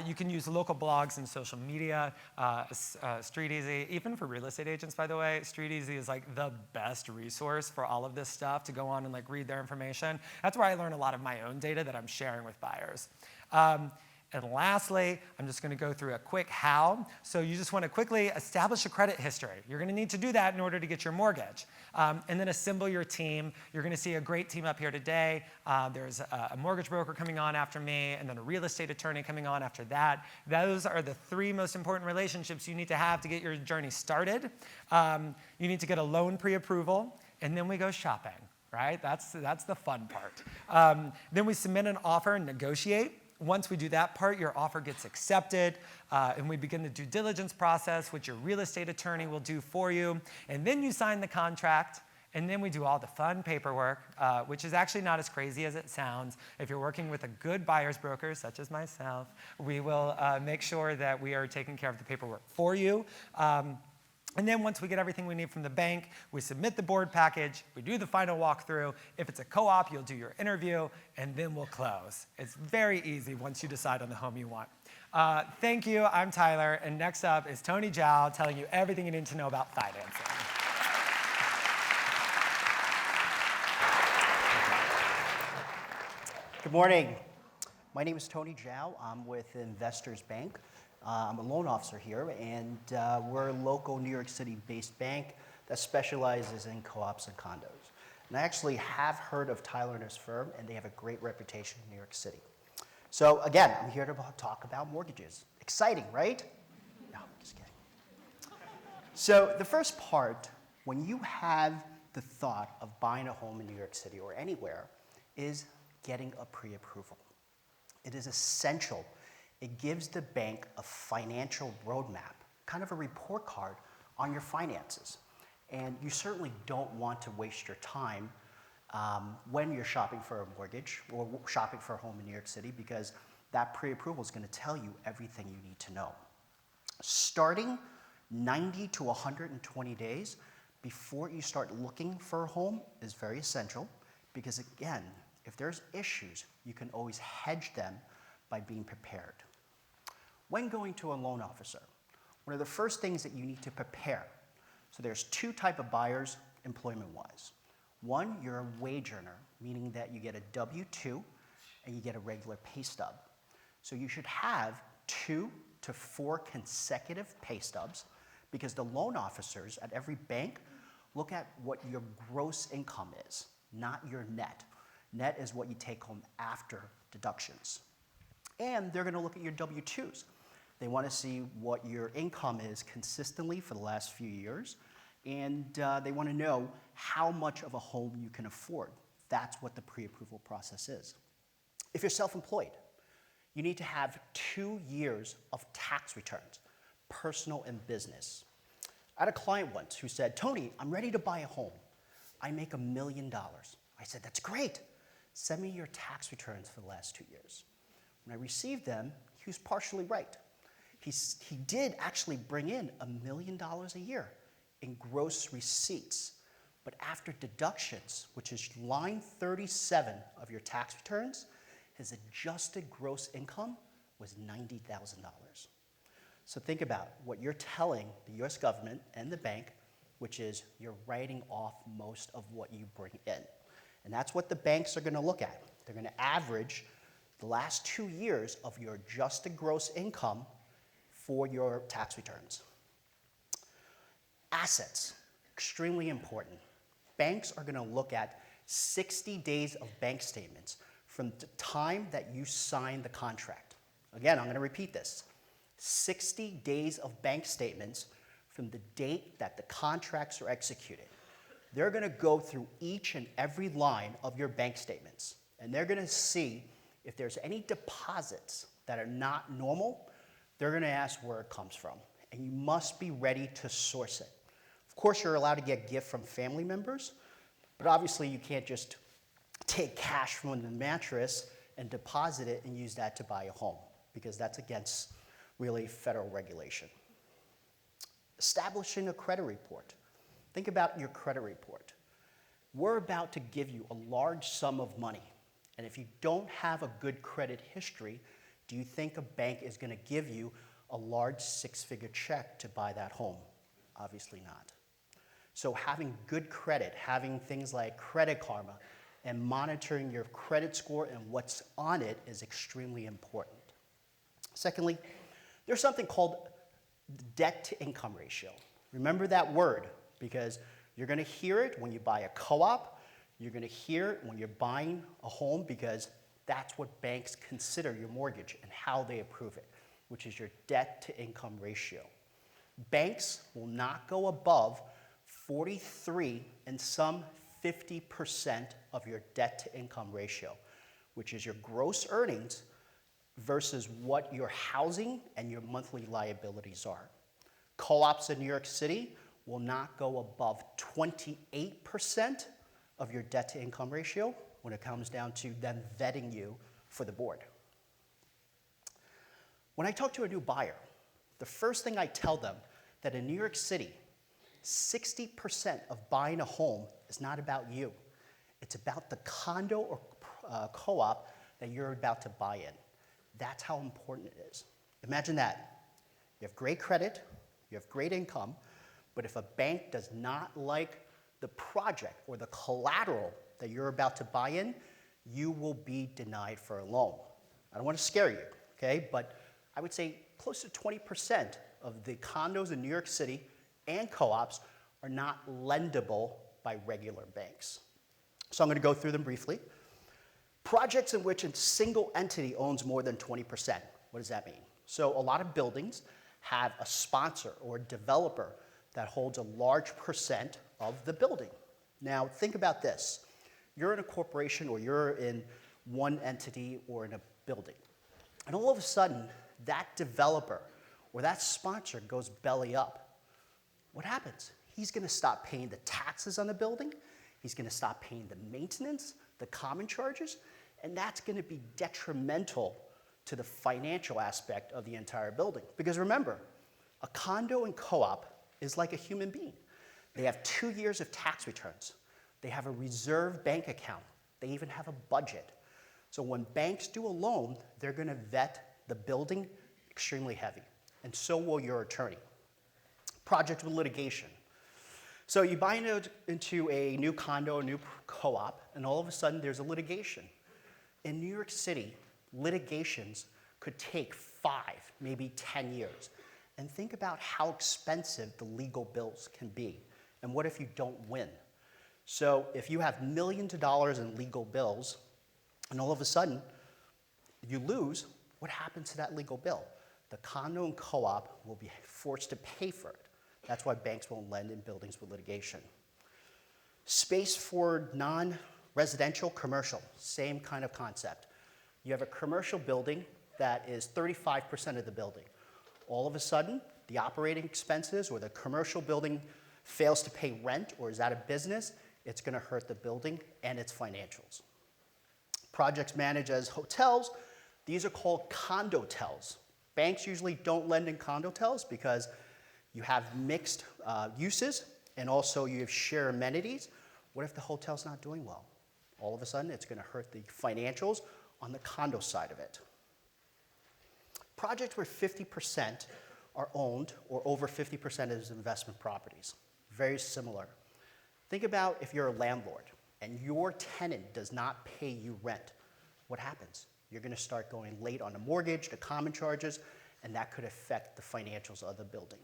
you can use local blogs and social media, StreetEasy, even for real estate agents, by the way. StreetEasy is like the best resource for all of this stuff to go on and read their information. That's where I learn a lot of my own data that I'm sharing with buyers. And lastly, I'm just going to go through a quick how. So you just want to quickly establish a credit history. You're going to need to do that in order to get your mortgage. And then assemble your team. You're going to see a great team up here today. There's a mortgage broker coming on after me, and then a real estate attorney coming on after that. Those are the 3 most important relationships you need to have to get your journey started. You need to get a loan pre-approval, and then we go shopping, right? That's the fun part. Then we submit an offer and negotiate. Once we do that part, your offer gets accepted, and we begin the due diligence process, which your real estate attorney will do for you. And then you sign the contract, And then we do all the fun paperwork, which is actually not as crazy as it sounds. If you're working with a good buyer's broker, such as myself, we will make sure that we are taking care of the paperwork for you. And then once we get everything we need from the bank, we submit the board package, we do the final walkthrough. If it's a co-op, you'll do your interview, and then we'll close. It's very easy once you decide on the home you want. Thank you, I'm Tyler, and next up is Tony Zhao telling you everything you need to know about financing. Good morning. My name is Tony Zhao. I'm with Investors Bank. I'm a loan officer here, and we're a local New York City-based bank that specializes in co-ops and condos. And I actually have heard of Tyler and his firm, and they have a great reputation in New York City. So again, I'm here to talk about mortgages. Exciting, right? No, just kidding. So the first part, when you have the thought of buying a home in New York City or anywhere, is getting a pre-approval. It is essential. It gives the bank a financial roadmap, kind of a report card on your finances. And you certainly don't want to waste your time when you're shopping for a mortgage or shopping for a home in New York City, because that pre-approval is going to tell you everything you need to know. Starting 90 to 120 days before you start looking for a home is very essential, because again, if there's issues, you can always hedge them by being prepared. When going to a loan officer, one of the first things that you need to prepare, so there's two types of buyers employment-wise. One, you're a wage earner, meaning that you get a W-2 and you get a regular pay stub. So you should have 2 to 4 consecutive pay stubs, because the loan officers at every bank look at what your gross income is, not your net. Net is what you take home after deductions. And they're going to look at your W-2s. They want to see what your income is consistently for the last few years, and they want to know how much of a home you can afford. That's what the pre-approval process is. If you're self-employed, you need to have 2 years of tax returns, personal and business. I had a client once who said, "Tony, I'm ready to buy a home. I make $1 million. I said, "That's great. Send me your tax returns for the last 2 years." When I received them, he was partially right. He did actually bring in $1 million a year in gross receipts. But after deductions, which is line 37 of your tax returns, his adjusted gross income was $90,000. So think about what you're telling the US government and the bank, which is you're writing off most of what you bring in. And that's what the banks are going to look at. They're going to average the last 2 years of your adjusted gross income for your tax returns. Assets, extremely important. Banks are going to look at 60 days of bank statements from the time that you sign the contract. Again, I'm going to repeat this. 60 days of bank statements from the date that the contracts are executed. They're going to go through each and every line of your bank statements, and they're going to see if there's any deposits that are not normal. They're going to ask where it comes from, and you must be ready to source it. Of course, you're allowed to get gift from family members, but obviously you can't just take cash from the mattress and deposit it and use that to buy a home, because that's against really federal regulation. Establishing a credit report. Think about your credit report. We're about to give you a large sum of money, and if you don't have a good credit history, do you think a bank is going to give you a large 6-figure check to buy that home? Obviously not. So having good credit, having things like Credit Karma, and monitoring your credit score and what's on it is extremely important. Secondly, there's something called debt-to-income ratio. Remember that word, because you're going to hear it when you buy a co-op. You're going to hear it when you're buying a home, because that's what banks consider your mortgage and how they approve it, which is your debt-to-income ratio. Banks will not go above 43 and some 50% of your debt-to-income ratio, which is your gross earnings versus what your housing and your monthly liabilities are. Co-ops in New York City will not go above 28% of your debt to income ratio when it comes down to them vetting you for the board. When I talk to a new buyer, the first thing I tell them that in New York City, 60% of buying a home is not about you. It's about the condo or co-op that you're about to buy in. That's how important it is. Imagine that. You have great credit, you have great income, but if a bank does not like the project or the collateral that you're about to buy in, you will be denied for a loan. I don't want to scare you, okay? But I would say close to 20% of the condos in New York City and co-ops are not lendable by regular banks. So I'm going to go through them briefly. Projects in which a single entity owns more than 20%. What does that mean? So a lot of buildings have a sponsor or developer that holds a large percent of the building. Now think about this. You're in a corporation or you're in one entity or in a building. And all of a sudden, that developer or that sponsor goes belly up. What happens? He's going to stop paying the taxes on the building. He's going to stop paying the maintenance, the common charges, and that's going to be detrimental to the financial aspect of the entire building. Because remember, a condo and co-op is like a human being. They have 2 years of tax returns. They have a reserve bank account. They even have a budget. So when banks do a loan, they're going to vet the building extremely heavy, and so will your attorney. Project with litigation. So you buy into a new condo, a new co-op, and all of a sudden there's a litigation. In New York City, litigations could take 5, maybe 10 years. And think about how expensive the legal bills can be. And what if you don't win? So if you have millions of dollars in legal bills, and all of a sudden you lose, what happens to that legal bill? The condo and co-op will be forced to pay for it. That's why banks won't lend in buildings with litigation. Space for non-residential commercial, same kind of concept. You have a commercial building that is 35% of the building. All of a sudden, the operating expenses or the commercial building fails to pay rent or is out of business, it's going to hurt the building and its financials. Projects managed as hotels, these are called condotels. Banks usually don't lend in condotels because you have mixed uses and also you have shared amenities. What if the hotel's not doing well? All of a sudden, it's going to hurt the financials on the condo side of it. Projects where 50% are owned or over 50% is investment properties. Very similar. Think about if you're a landlord and your tenant does not pay you rent. What happens? You're going to start going late on the mortgage, the common charges, and that could affect the financials of the building.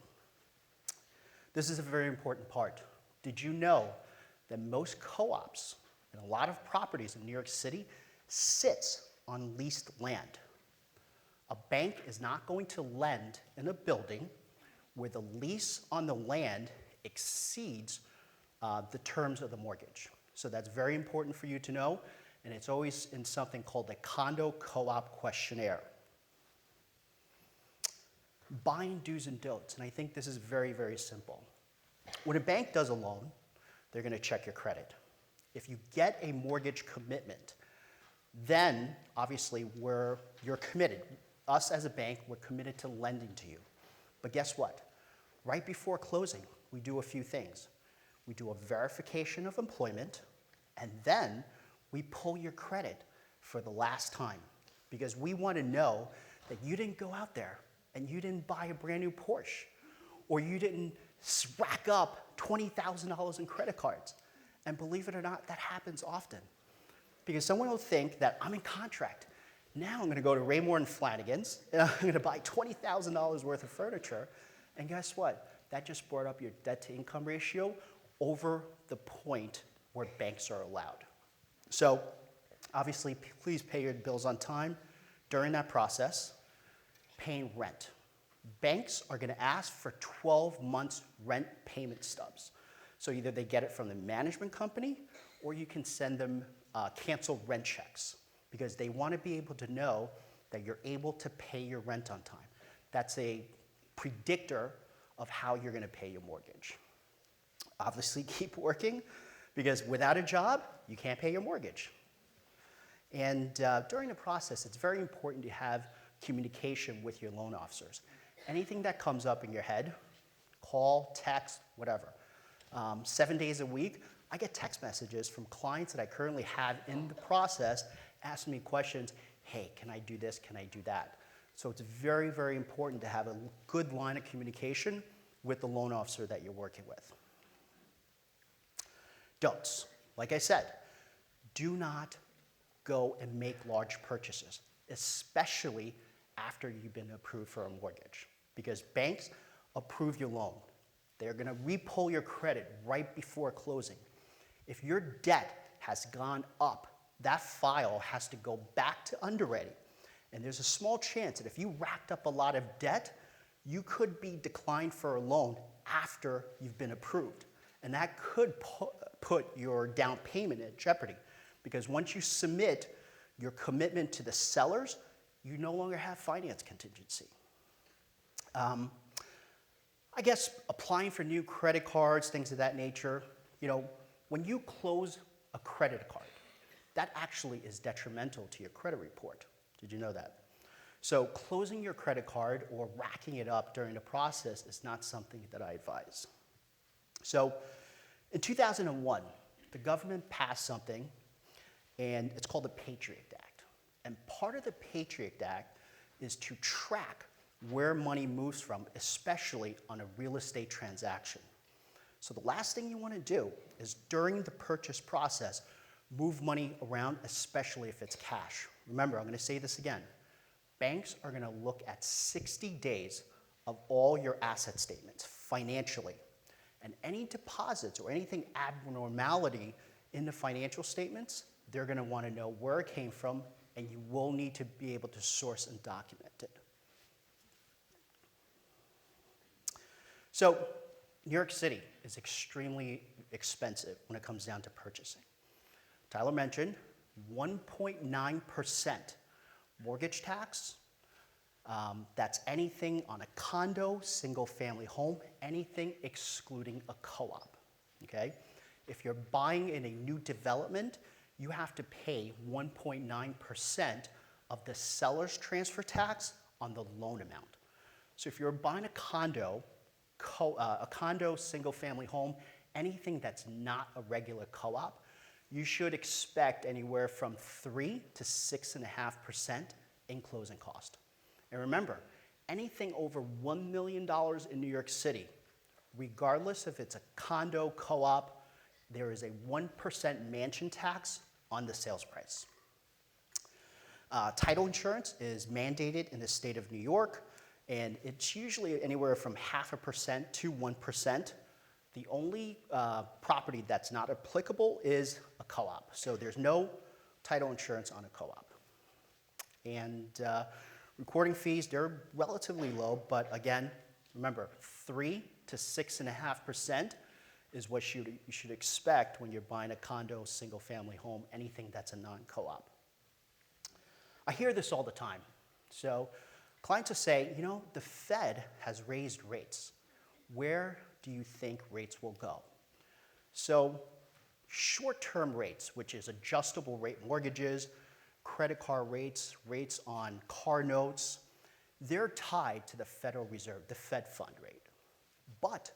This is a very important part. Did you know that most co-ops and a lot of properties in New York City sits on leased land? A bank is not going to lend in a building where the lease on the land exceeds the terms of the mortgage. So that's very important for you to know, and it's always in something called the condo co-op questionnaire. Buying do's and don'ts, and I think this is very, very simple. When a bank does a loan, they're going to check your credit. If you get a mortgage commitment, then obviously you're committed. Us as a bank, we're committed to lending to you. But guess what? Right before closing, we do a few things. We do a verification of employment, and then we pull your credit for the last time because we want to know that you didn't go out there and you didn't buy a brand new Porsche, or you didn't rack up $20,000 in credit cards. And believe it or not, that happens often. Because someone will think that I'm in contract. Now I'm going to go to Raymore and Flanagan's, and I'm going to buy $20,000 worth of furniture. And guess what? That just brought up your debt to income ratio over the point where banks are allowed. So obviously, please pay your bills on time during that process. Paying rent. Banks are going to ask for 12 months rent payment stubs. So either they get it from the management company or you can send them canceled rent checks because they want to be able to know that you're able to pay your rent on time. That's a predictor of how you're going to pay your mortgage. obviously keep working, because without a job, you can't pay your mortgage. And during the process, it's very important to have communication with your loan officers. Anything that comes up in your head, call, text, whatever. 7 days a week, I get text messages from clients that I currently have in the process asking me questions, hey, can I do this, can I do that? So it's very, very important to have a good line of communication with the loan officer that you're working with. Don'ts. Like I said, do not go and make large purchases, especially after you've been approved for a mortgage, because banks approve your loan. They're going to repull your credit right before closing. If your debt has gone up, that file has to go back to underwriting. And there's a small chance that if you racked up a lot of debt, you could be declined for a loan after you've been approved. And that could put your down payment in jeopardy, because once you submit your commitment to the sellers, you no longer have finance contingency. I guess applying for new credit cards, things of that nature, when you close a credit card, that actually is detrimental to your credit report. Did you know that? So closing your credit card or racking it up during the process is not something that I advise. So in 2001, the government passed something, and it's called the Patriot Act. And part of the Patriot Act is to track where money moves from, especially on a real estate transaction. So the last thing you want to do is during the purchase process, move money around, especially if it's cash. Remember, I'm going to say this again. Banks are going to look at 60 days of all your asset statements financially. And any deposits or anything abnormality in the financial statements, they're going to want to know where it came from, and you will need to be able to source and document it. So New York City is extremely expensive when it comes down to purchasing. Tyler mentioned 1.9% mortgage tax. That's anything on a condo, single-family home, anything excluding a co-op, okay? If you're buying in a new development, you have to pay 1.9% of the seller's transfer tax on the loan amount. So if you're buying a condo, single-family home, anything that's not a regular co-op, you should expect anywhere from 3 to 6.5% in closing cost. And remember, anything over $1 million in New York City, regardless if it's a condo, co-op, there is a 1% mansion tax on the sales price. Title insurance is mandated in the state of New York, and it's usually anywhere from 0.5% to 1%. The only property that's not applicable is a co-op. So there's no title insurance on a co-op. And recording fees, they're relatively low, but again, remember, 3 to 6.5% is what you should expect when you're buying a condo, single-family home, anything that's a non-co-op. I hear this all the time. So clients will say, the Fed has raised rates. Where do you think rates will go? So short-term rates, which is adjustable rate mortgages, credit card rates, rates on car notes, they're tied to the Federal Reserve, the Fed fund rate. But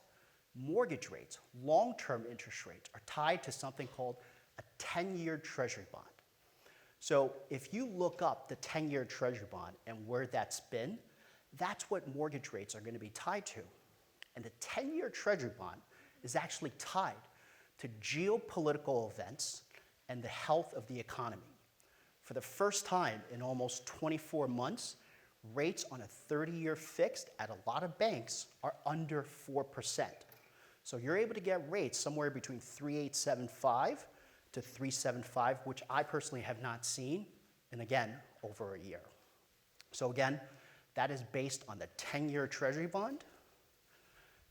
mortgage rates, long-term interest rates, are tied to something called a 10-year Treasury bond. So if you look up the 10-year Treasury bond and where that's been, that's what mortgage rates are going to be tied to. And the 10-year Treasury bond is actually tied to geopolitical events and the health of the economy. For the first time in almost 24 months, rates on a 30-year fixed at a lot of banks are under 4%. So you're able to get rates somewhere between 3.875 to 3.75, which I personally have not seen in, again, over a year. So again, that is based on the 10-year Treasury bond.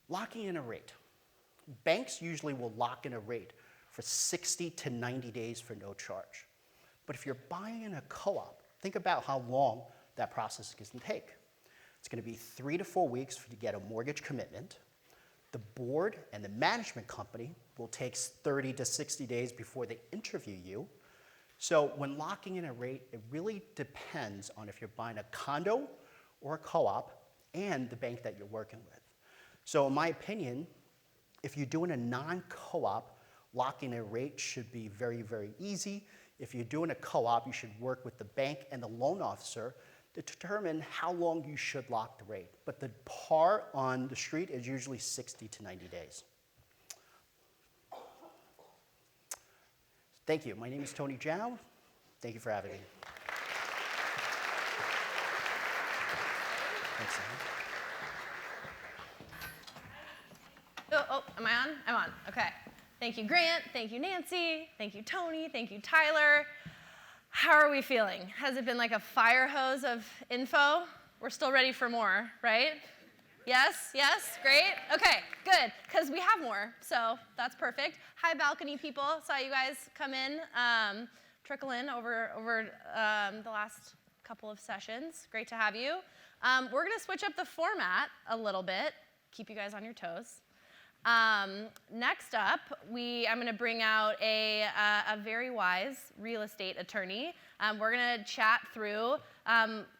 Locking in a rate. Banks usually will lock in a rate for 60 to 90 days for no charge. But if you're buying in a co-op, think about how long that process is going to take. It's going to be 3 to 4 weeks to get a mortgage commitment. The board and the management company will take 30 to 60 days before they interview you. So when locking in a rate, it really depends on if you're buying a condo or a co-op and the bank that you're working with. So in my opinion, if you're doing a non-co-op, locking a rate should be very, very easy. If you're doing a co-op, you should work with the bank and the loan officer to determine how long you should lock the rate. But the par on the street is usually 60 to 90 days. Thank you. My name is Tony Zhao. Thank you for having me. Thanks, Sam. Oh, am I on? I'm on. Okay. Thank you, Grant. Thank you, Nancy. Thank you, Tony. Thank you, Tyler. How are we feeling? Has it been like a fire hose of info? We're still ready for more, right? Yes? Yes? Great? Okay, good, because we have more, so that's perfect. Hi, balcony people. Saw you guys come in, trickle in over the last couple of sessions. Great to have you. We're going to switch up the format a little bit, keep you guys on your toes. Next up, I'm going to bring out a very wise real estate attorney. We're going to chat through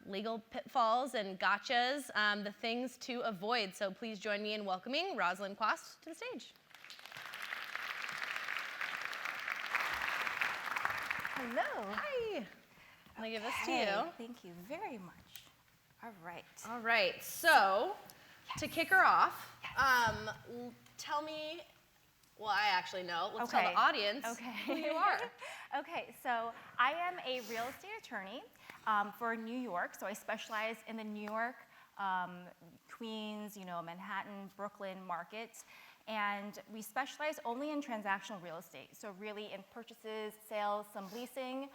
legal pitfalls and gotchas, the things to avoid. So please join me in welcoming Rosalind Quast to the stage. Hello. Hi. I'm going to give this to Hey, you. thank you very much. All right. All right. So to kick her off, tell me, well, I actually know. Let's tell the audience who you are. Okay, so I am a real estate attorney for New York. So I specialize in the New York, Queens, Manhattan, Brooklyn markets. And we specialize only in transactional real estate. So really in purchases, sales, some leasing.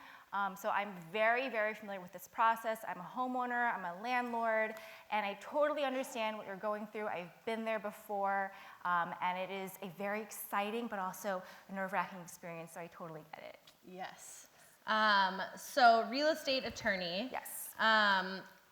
So I'm very, very familiar with this process. I'm a homeowner, I'm a landlord, and I totally understand what you're going through. I've been there before, and it is a very exciting but also a nerve-wracking experience, so I totally get it. Yes. So real estate attorney. Yes.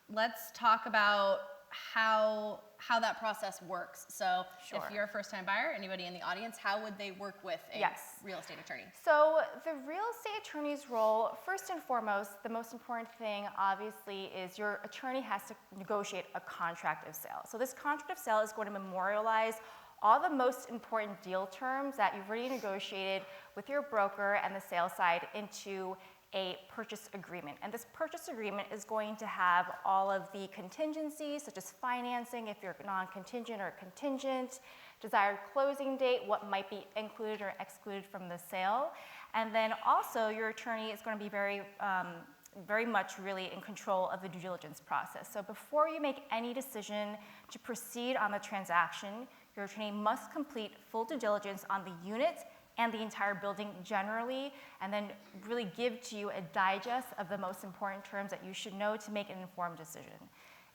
Let's talk about how that process works. So Sure. if you're a first-time buyer, anybody in the audience, how would they work with a real estate attorney? So the real estate attorney's role, first and foremost, the most important thing obviously is your attorney has to negotiate a contract of sale. So this contract of sale is going to memorialize all the most important deal terms that you've already negotiated with your broker and the sales side into a purchase agreement. And this purchase agreement is going to have all of the contingencies, such as financing, if you're non-contingent or contingent, desired closing date, what might be included or excluded from the sale. And then also your attorney is going to be very much really in control of the due diligence process. So before you make any decision to proceed on the transaction, your attorney must complete full due diligence on the unit and the entire building generally, and then really give to you a digest of the most important terms that you should know to make an informed decision.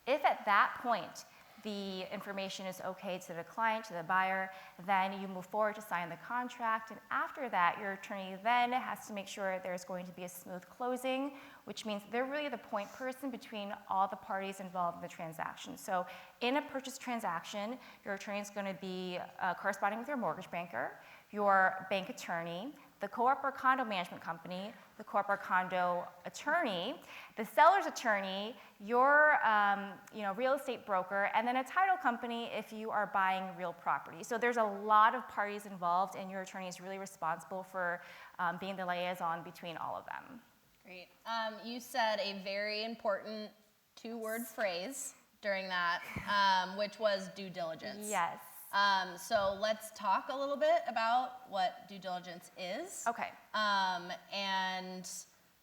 If at that point the information is okay to the client, to the buyer, then you move forward to sign the contract, and after that, your attorney then has to make sure there's going to be a smooth closing, which means they're really the point person between all the parties involved in the transaction. So in a purchase transaction, your attorney is going to be corresponding with your mortgage banker, your bank attorney, the co-op or condo management company, the co-op or condo attorney, the seller's attorney, your real estate broker, and then a title company if you are buying real property. So there's a lot of parties involved, and your attorney is really responsible for being the liaison between all of them. Great. You said a very important two-word phrase during that, which was due diligence. Yes. So let's talk a little bit about what due diligence is. Okay. And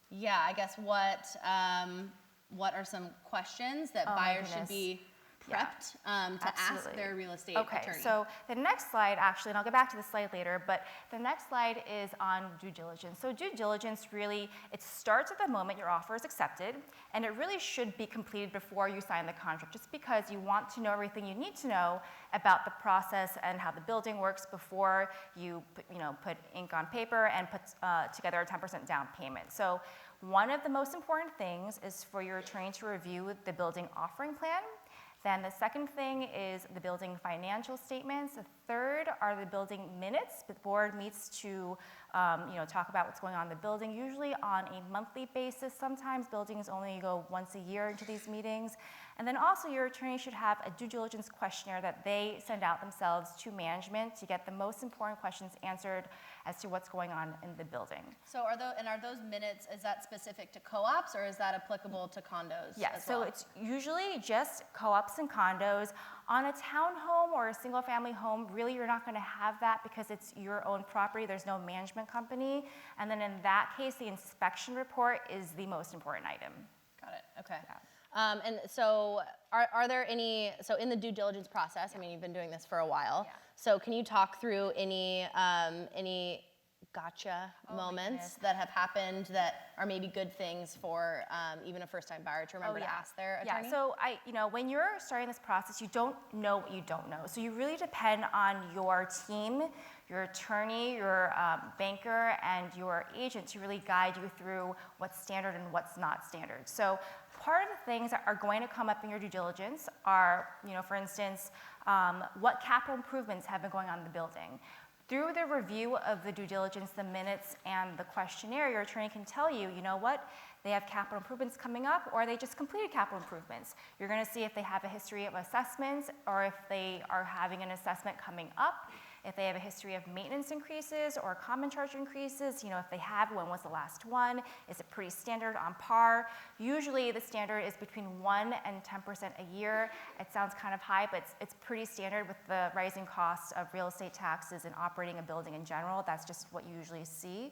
yeah, I guess what are some questions that buyers should be prepped to ask their real estate attorney? Okay, so the next slide, actually, and I'll get back to the slide later, but the next slide is on due diligence. So due diligence really, it starts at the moment your offer is accepted, and it really should be completed before you sign the contract, just because you want to know everything you need to know about the process and how the building works before you put ink on paper and put together a 10% down payment. So one of the most important things is for your attorney to review the building offering plan. Then the second thing is the building financial statements. The third are the building minutes. The board meets to talk about what's going on in the building, usually on a monthly basis. Sometimes buildings only go once a year into these meetings. And then also your attorney should have a due diligence questionnaire that they send out themselves to management to get the most important questions answered as to what's going on in the building. So are those minutes, is that specific to co-ops or is that applicable to condos Yeah, as well? so it's usually just co-ops and condos. On a townhome or a single family home, really you're not going to have that because it's your own property. There's no management company. And then in that case, the inspection report is the most important item. Got it, okay. Yeah. And so are there any, so in the due diligence process, I mean, you've been doing this for a while, so can you talk through any gotcha moments that have happened that are maybe good things for even a first-time buyer to remember to ask their attorney? Yeah, so when you're starting this process, you don't know what you don't know. So you really depend on your team, your attorney, your banker, and your agent to really guide you through what's standard and what's not standard. So part of the things that are going to come up in your due diligence are, for instance, what capital improvements have been going on in the building. Through the review of the due diligence, the minutes, and the questionnaire, your attorney can tell you, you know what, they have capital improvements coming up, or they just completed capital improvements. You're going to see if they have a history of assessments, or if they are having an assessment coming up, if they have a history of maintenance increases or common charge increases. If they have, when was the last one? Is it pretty standard, on par? Usually the standard is between 1 and 10% a year. It sounds kind of high, but it's pretty standard with the rising costs of real estate taxes and operating a building in general. That's just what you usually see.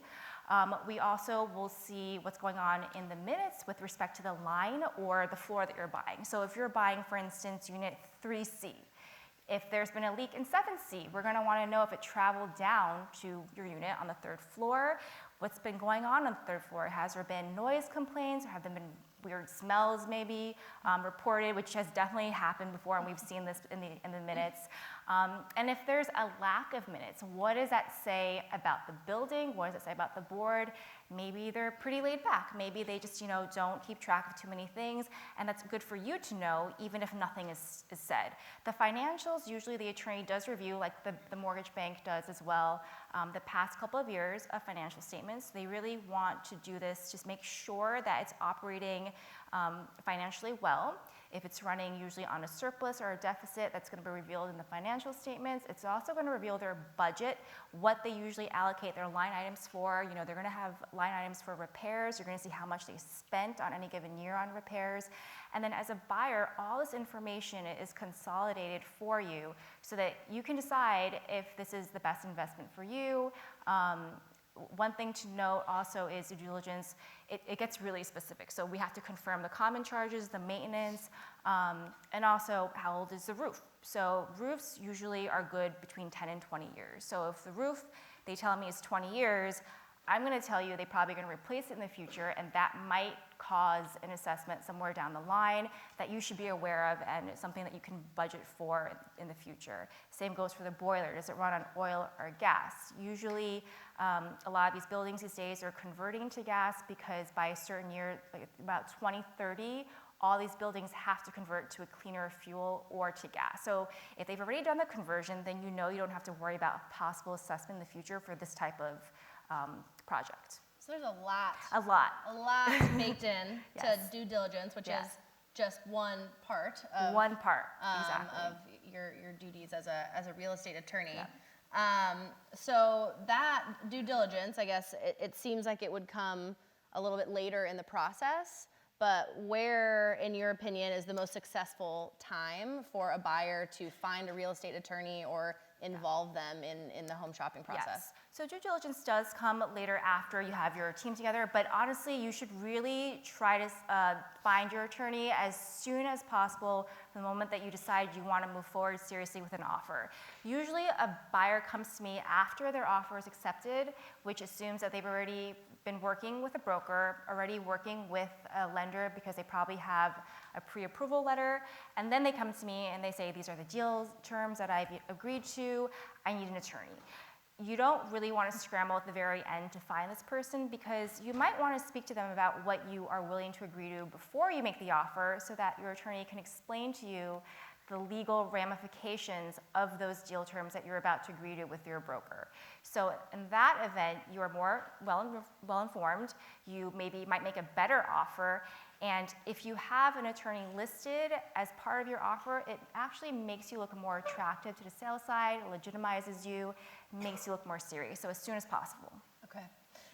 We also will see what's going on in the minutes with respect to the line or the floor that you're buying. So if you're buying, for instance, unit 3C, if there's been a leak in 7C, we're going to want to know if it traveled down to your unit on the 3rd floor. What's been going on the 3rd floor? Has there been noise complaints, or have there been weird smells maybe reported, which has definitely happened before, and we've seen this in the minutes. And if there's a lack of minutes, what does that say about the building? What does it say about the board? Maybe they're pretty laid back. Maybe they just don't keep track of too many things, and that's good for you to know, even if nothing is said. The financials, usually the attorney does review, like the mortgage bank does as well, the past couple of years of financial statements. They really want to do this, just make sure that it's operating financially well. If it's running usually on a surplus or a deficit, that's going to be revealed in the financial statements. It's also going to reveal their budget, what they usually allocate their line items for. They're going to have line items for repairs. You're going to see how much they spent on any given year on repairs. And then as a buyer, all this information is consolidated for you so that you can decide if this is the best investment for you. One thing to note also is due diligence, it gets really specific. So we have to confirm the common charges, the maintenance, and also how old is the roof. So roofs usually are good between 10 and 20 years. So if the roof, they tell me is 20 years, I'm going to tell you they're probably going to replace it in the future, and that might cause an assessment somewhere down the line that you should be aware of, and it's something that you can budget for in the future. Same goes for the boiler. Does it run on oil or gas? Usually, a lot of these buildings these days are converting to gas because by a certain year, like about 2030, all these buildings have to convert to a cleaner fuel or to gas. So if they've already done the conversion, then you don't have to worry about a possible assessment in the future for this type of project. So there's a lot. A lot. A lot baked in to due diligence, which is just one part of exactly. of your duties as a real estate attorney. Yeah. So that due diligence, I guess, it seems like it would come a little bit later in the process. But where, in your opinion, is the most successful time for a buyer to find a real estate attorney or involve them in the home shopping process? Yes. So due diligence does come later after you have your team together, but honestly, you should really try to find your attorney as soon as possible from the moment that you decide you want to move forward seriously with an offer. Usually a buyer comes to me after their offer is accepted, which assumes that they've already been working with a broker, already working with a lender because they probably have a pre-approval letter, and then they come to me and they say, these are the deal terms that I've agreed to, I need an attorney. you don't really want to scramble at the very end to find this person, because you might want to speak to them about what you are willing to agree to before you make the offer, so that your attorney can explain to you the legal ramifications of those deal terms that you're about to agree to with your broker. So in that event, you are more well informed, you maybe might make a better offer, and if you have an attorney listed as part of your offer, it actually makes you look more attractive to the sales side, legitimizes you, makes you look more serious, so as soon as possible. Okay.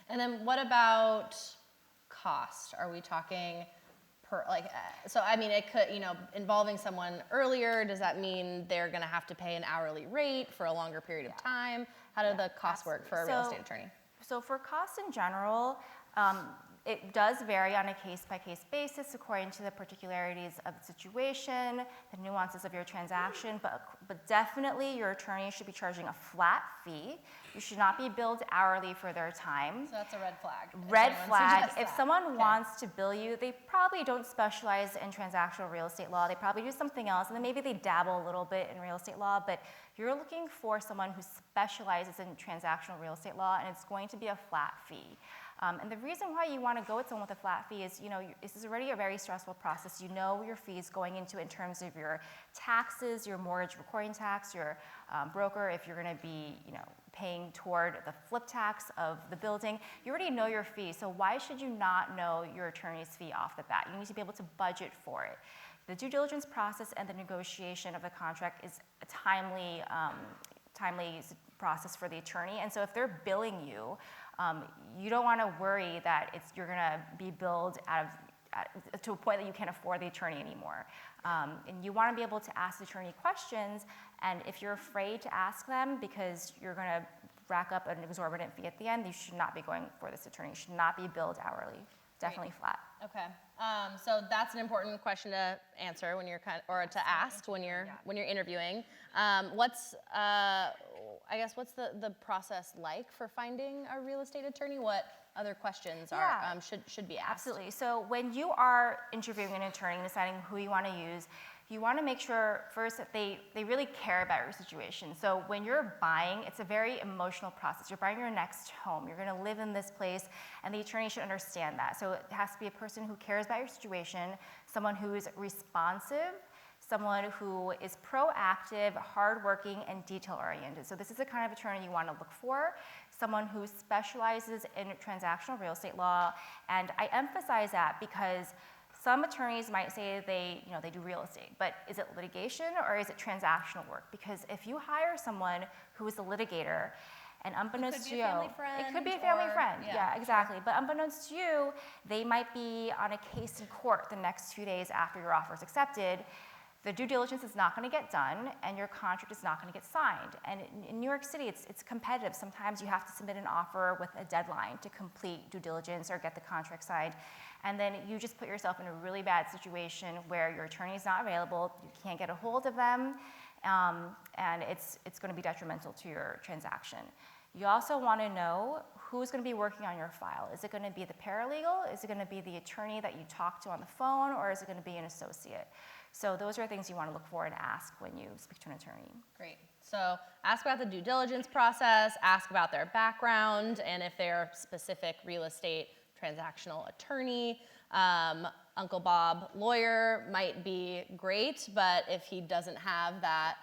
And then what about cost? Are we talking so I mean, it could, involving someone earlier, does that mean they're going to have to pay an hourly rate for a longer period of time? How do the costs work for a real estate attorney? So for costs in general, it does vary on a case-by-case basis according to the particularities of the situation, the nuances of your transaction, but definitely your attorney should be charging a flat fee. You should not be billed hourly for their time. So that's a red flag. Red flag. If someone wants to bill you, they probably don't specialize in transactional real estate law. They probably do something else, and then maybe they dabble a little bit in real estate law, but you're looking for someone who specializes in transactional real estate law, and it's going to be a flat fee. And the reason why you want to go with someone with a flat fee is, this is already a very stressful process. You know your fees going into it in terms of your taxes, your mortgage recording tax, your broker, if you're going to be, paying toward the flip tax of the building. You already know your fees, so why should you not know your attorney's fee off the bat? You need to be able to budget for it. The due diligence process and the negotiation of the contract is a timely process for the attorney, and so if they're billing you, you don't want to worry that you're going to be billed to a point that you can't afford the attorney anymore. And you want to be able to ask the attorney questions, and if you're afraid to ask them because you're going to rack up an exorbitant fee at the end, you should not be going for this attorney. You should not be billed hourly. Definitely flat. Okay. So that's an important question to answer when you're to ask when you're interviewing. What's the process like for finding a real estate attorney? What other questions should be asked? Absolutely. So when you are interviewing an attorney and deciding who you want to use, you want to make sure first that they really care about your situation. So when you're buying, it's a very emotional process. You're buying your next home. You're going to live in this place, and the attorney should understand that. So it has to be a person who cares about your situation, someone who is responsive, someone who is proactive, hardworking, and detail-oriented. So this is the kind of attorney you want to look for, someone who specializes in transactional real estate law. And I emphasize that because some attorneys might say they do real estate, but is it litigation or is it transactional work? Because if you hire someone who is a litigator, and unbeknownst to you, it could be a family friend. Yeah, exactly. But unbeknownst to you, they might be on a case in court the next few days after your offer is accepted. The due diligence is not going to get done, and your contract is not going to get signed. And in New York City, it's competitive. Sometimes you have to submit an offer with a deadline to complete due diligence or get the contract signed. And then you just put yourself in a really bad situation where your attorney is not available, you can't get a hold of them, and it's going to be detrimental to your transaction. You also want to know who's going to be working on your file. Is it going to be the paralegal? Is it going to be the attorney that you talk to on the phone? Or is it going to be an associate? So those are things you want to look for and ask when you speak to an attorney. Great. So ask about the due diligence process, ask about their background, and if they're a specific real estate transactional attorney. Uncle Bob, lawyer, might be great, but if he doesn't have that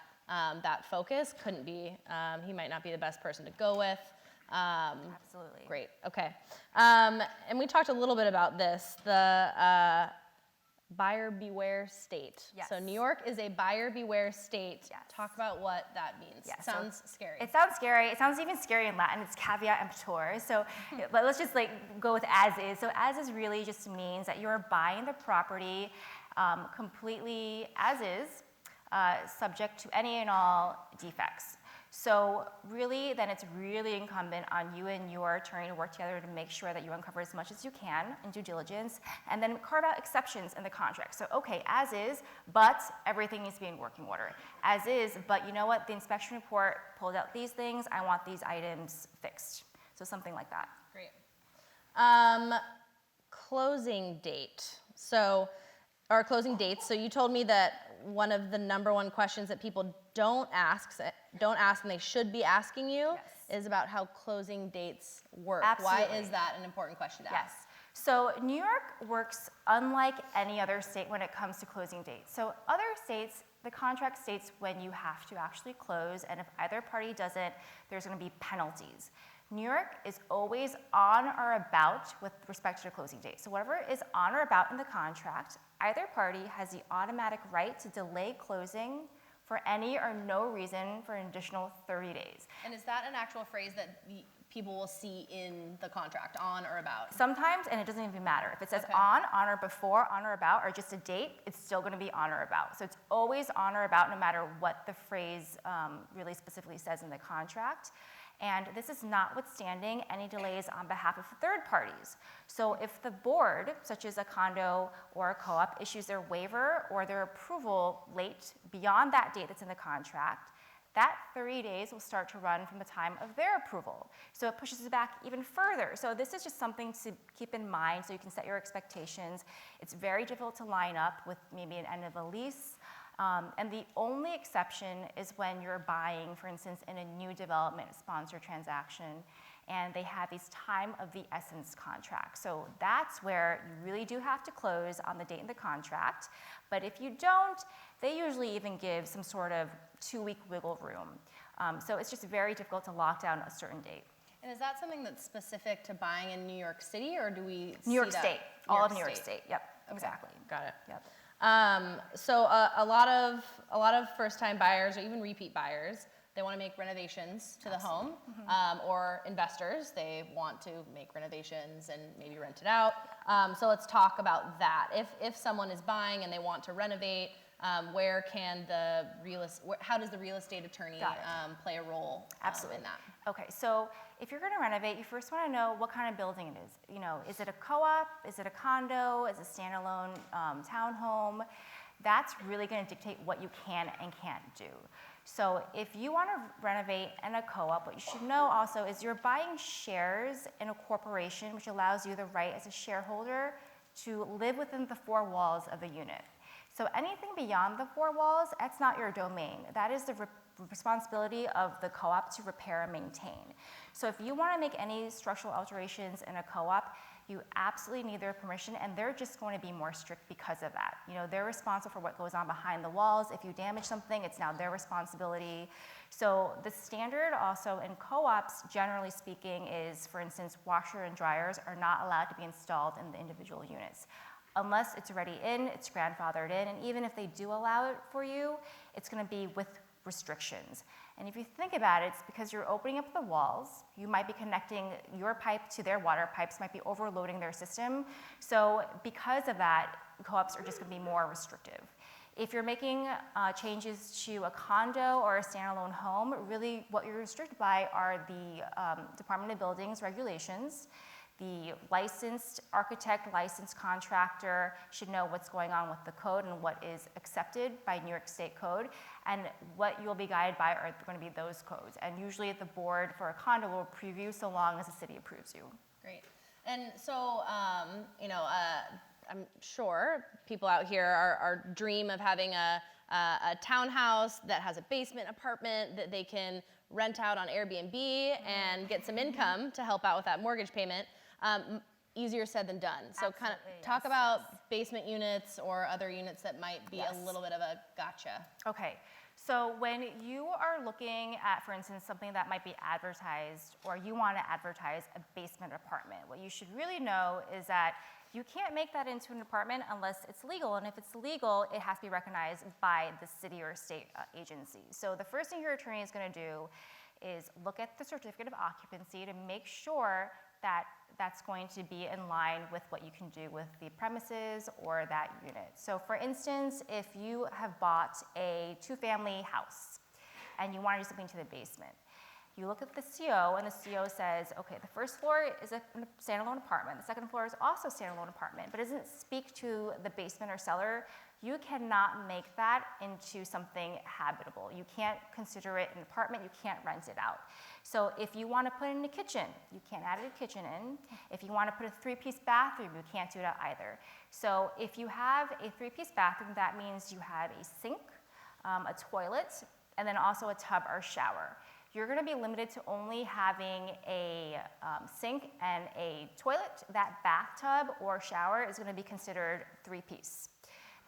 focus, he might not be the best person to go with. Absolutely. Great, okay. And we talked a little bit about this, the buyer beware state. Yes. So New York is a buyer beware state. Yes. Talk about what that means. Yes. Sounds scary. It sounds scary. It sounds even scary in Latin. It's caveat emptor. So but let's just go with as is. So as is really just means that you're buying the property completely as is, subject to any and all defects. So really, then it's really incumbent on you and your attorney to work together to make sure that you uncover as much as you can in due diligence, and then carve out exceptions in the contract. So okay, as is, but everything needs to be in working order. As is, but you know what? The inspection report pulled out these things. I want these items fixed. So something like that. Great. Closing date. Or closing dates. So you told me that one of the number one questions that people don't ask and they should be asking you is about how closing dates work. Absolutely. Why is that an important question to Yes. ask? So New York works unlike any other state when it comes to closing dates. So other states, the contract states when you have to actually close, and if either party doesn't, there's going to be penalties. New York is always on or about with respect to the closing date. So whatever is on or about in the contract, either party has the automatic right to delay closing for any or no reason for an additional 30 days. And is that an actual phrase that people will see in the contract, on or about? Sometimes, and it doesn't even matter. If it says Okay. on or before, on or about, or just a date, it's still going to be on or about. So it's always on or about no matter what the phrase really specifically says in the contract. And this is notwithstanding any delays on behalf of third parties. So if the board, such as a condo or a co-op, issues their waiver or their approval late beyond that date that's in the contract, that 30 days will start to run from the time of their approval. So it pushes it back even further. So this is just something to keep in mind so you can set your expectations. It's very difficult to line up with maybe an end of a lease. And the only exception is when you're buying, for instance, in a new development sponsor transaction, and they have these time of the essence contracts. So that's where you really do have to close on the date in the contract. But if you don't, they usually even give some sort of 2-week wiggle room. So it's just very difficult to lock down a certain date. And is that something that's specific to buying in New York City, or do we New York see that? State, all of New York State, yep, exactly. Got it. Yep. So a lot of first-time buyers or even repeat buyers, they want to make renovations to the home, or investors, they want to make renovations and maybe rent it out. So let's talk about that. If someone is buying and they want to renovate, where can how does the real estate attorney play a role Absolutely. in that? Okay, so if you're going to renovate, you first want to know what kind of building it is. You know, is it a co-op? Is it a condo? Is it a standalone townhome? That's really going to dictate what you can and can't do. So if you want to renovate in a co-op, what you should know also is you're buying shares in a corporation, which allows you the right as a shareholder to live within the 4 walls of the unit. So anything beyond the 4 walls, that's not your domain. That is the responsibility of the co-op to repair and maintain. So if you want to make any structural alterations in a co-op, you absolutely need their permission, and they're just going to be more strict because of that. You know, they're responsible for what goes on behind the walls. If you damage something, it's now their responsibility. So the standard also in co-ops, generally speaking, is, for instance, washer and dryers are not allowed to be installed in the individual units. Unless it's already in, it's grandfathered in, and even if they do allow it for you, it's going to be with restrictions. And if you think about it, it's because you're opening up the walls. You might be connecting your pipe to their water pipes, might be overloading their system. So because of that, co-ops are just going to be more restrictive. If you're making changes to a condo or a standalone home, really what you're restricted by are the Department of Buildings regulations. The licensed architect, licensed contractor should know what's going on with the code and what is accepted by New York State code, and what you'll be guided by are going to be those codes. And usually the board for a condo will approve you so long as the city approves you. Great. And so, I'm sure people out here are dream of having a townhouse that has a basement apartment that they can rent out on Airbnb and get some income to help out with that mortgage payment. Easier said than done. So kind of talk about basement units or other units that might be a little bit of a gotcha. Okay, so when you are looking at, for instance, something that might be advertised, or you want to advertise a basement apartment, what you should really know is that you can't make that into an apartment unless it's legal, and if it's legal, it has to be recognized by the city or state agency. So the first thing your attorney is going to do is look at the certificate of occupancy to make sure that that's going to be in line with what you can do with the premises or that unit. So for instance, if you have bought a 2-family house and you want to do something to the basement, you look at the CO, and the CO says, okay, the first floor is a standalone apartment, the second floor is also a standalone apartment, but doesn't speak to the basement or cellar. You cannot make that into something habitable. You can't consider it an apartment, you can't rent it out. So if you want to put in a kitchen, you can't add a kitchen in. If you want to put a 3-piece bathroom, you can't do that either. So if you have a 3-piece bathroom, that means you have a sink, a toilet, and then also a tub or shower. you're going to be limited to only having a sink and a toilet. That bathtub or shower is going to be considered 3-piece.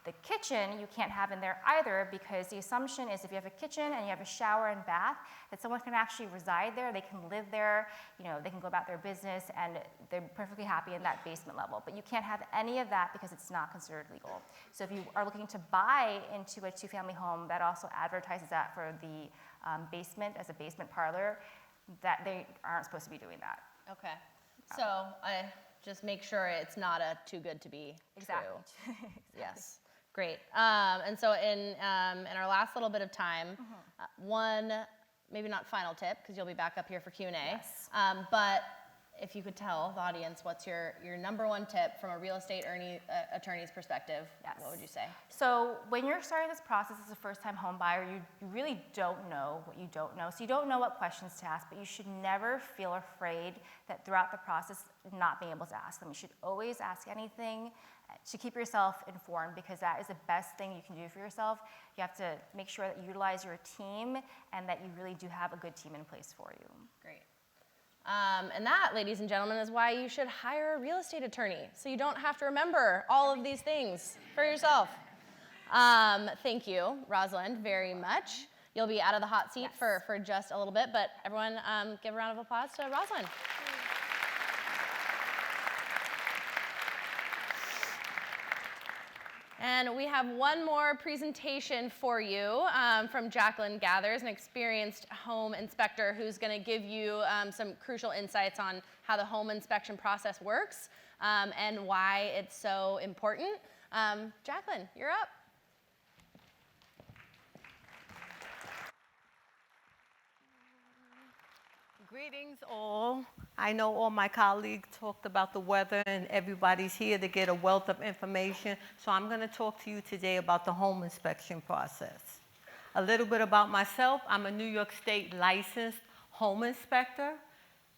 The kitchen you can't have in there either, because the assumption is if you have a kitchen and you have a shower and bath, that someone can actually reside there, they can live there, they can go about their business, and they're perfectly happy in that basement level. But you can't have any of that because it's not considered legal. So if you are looking to buy into a 2-family home that also advertises that for the basement as a basement parlor, that they aren't supposed to be doing that. Okay. So I just make sure it's not a too good to be Exactly. true. Yes. Great. And so in our last little bit of time, one, maybe not final tip, because you'll be back up here for Q&A, Yes. but if you could tell the audience what's your number one tip from a real estate attorney's perspective, Yes. what would you say? So when you're starting this process as a first-time home buyer, you really don't know what you don't know. So you don't know what questions to ask, but you should never feel afraid that throughout the process not being able to ask them. You should always ask anything to keep yourself informed, because that is the best thing you can do for yourself. You have to make sure that you utilize your team and that you really do have a good team in place for you. Great. And that, ladies and gentlemen, is why you should hire a real estate attorney, so you don't have to remember all of these things for yourself. Thank you, Rosalind, very much. You'll be out of the hot seat for just a little bit, but everyone give a round of applause to Rosalind. And we have one more presentation for you from Jacqueline Gathers, an experienced home inspector who's going to give you some crucial insights on how the home inspection process works and why it's so important. Jacqueline, you're up. Greetings all. I know all my colleagues talked about the weather and everybody's here to get a wealth of information, so I'm going to talk to you today about the home inspection process. A little bit about myself. I'm a New York State licensed home inspector.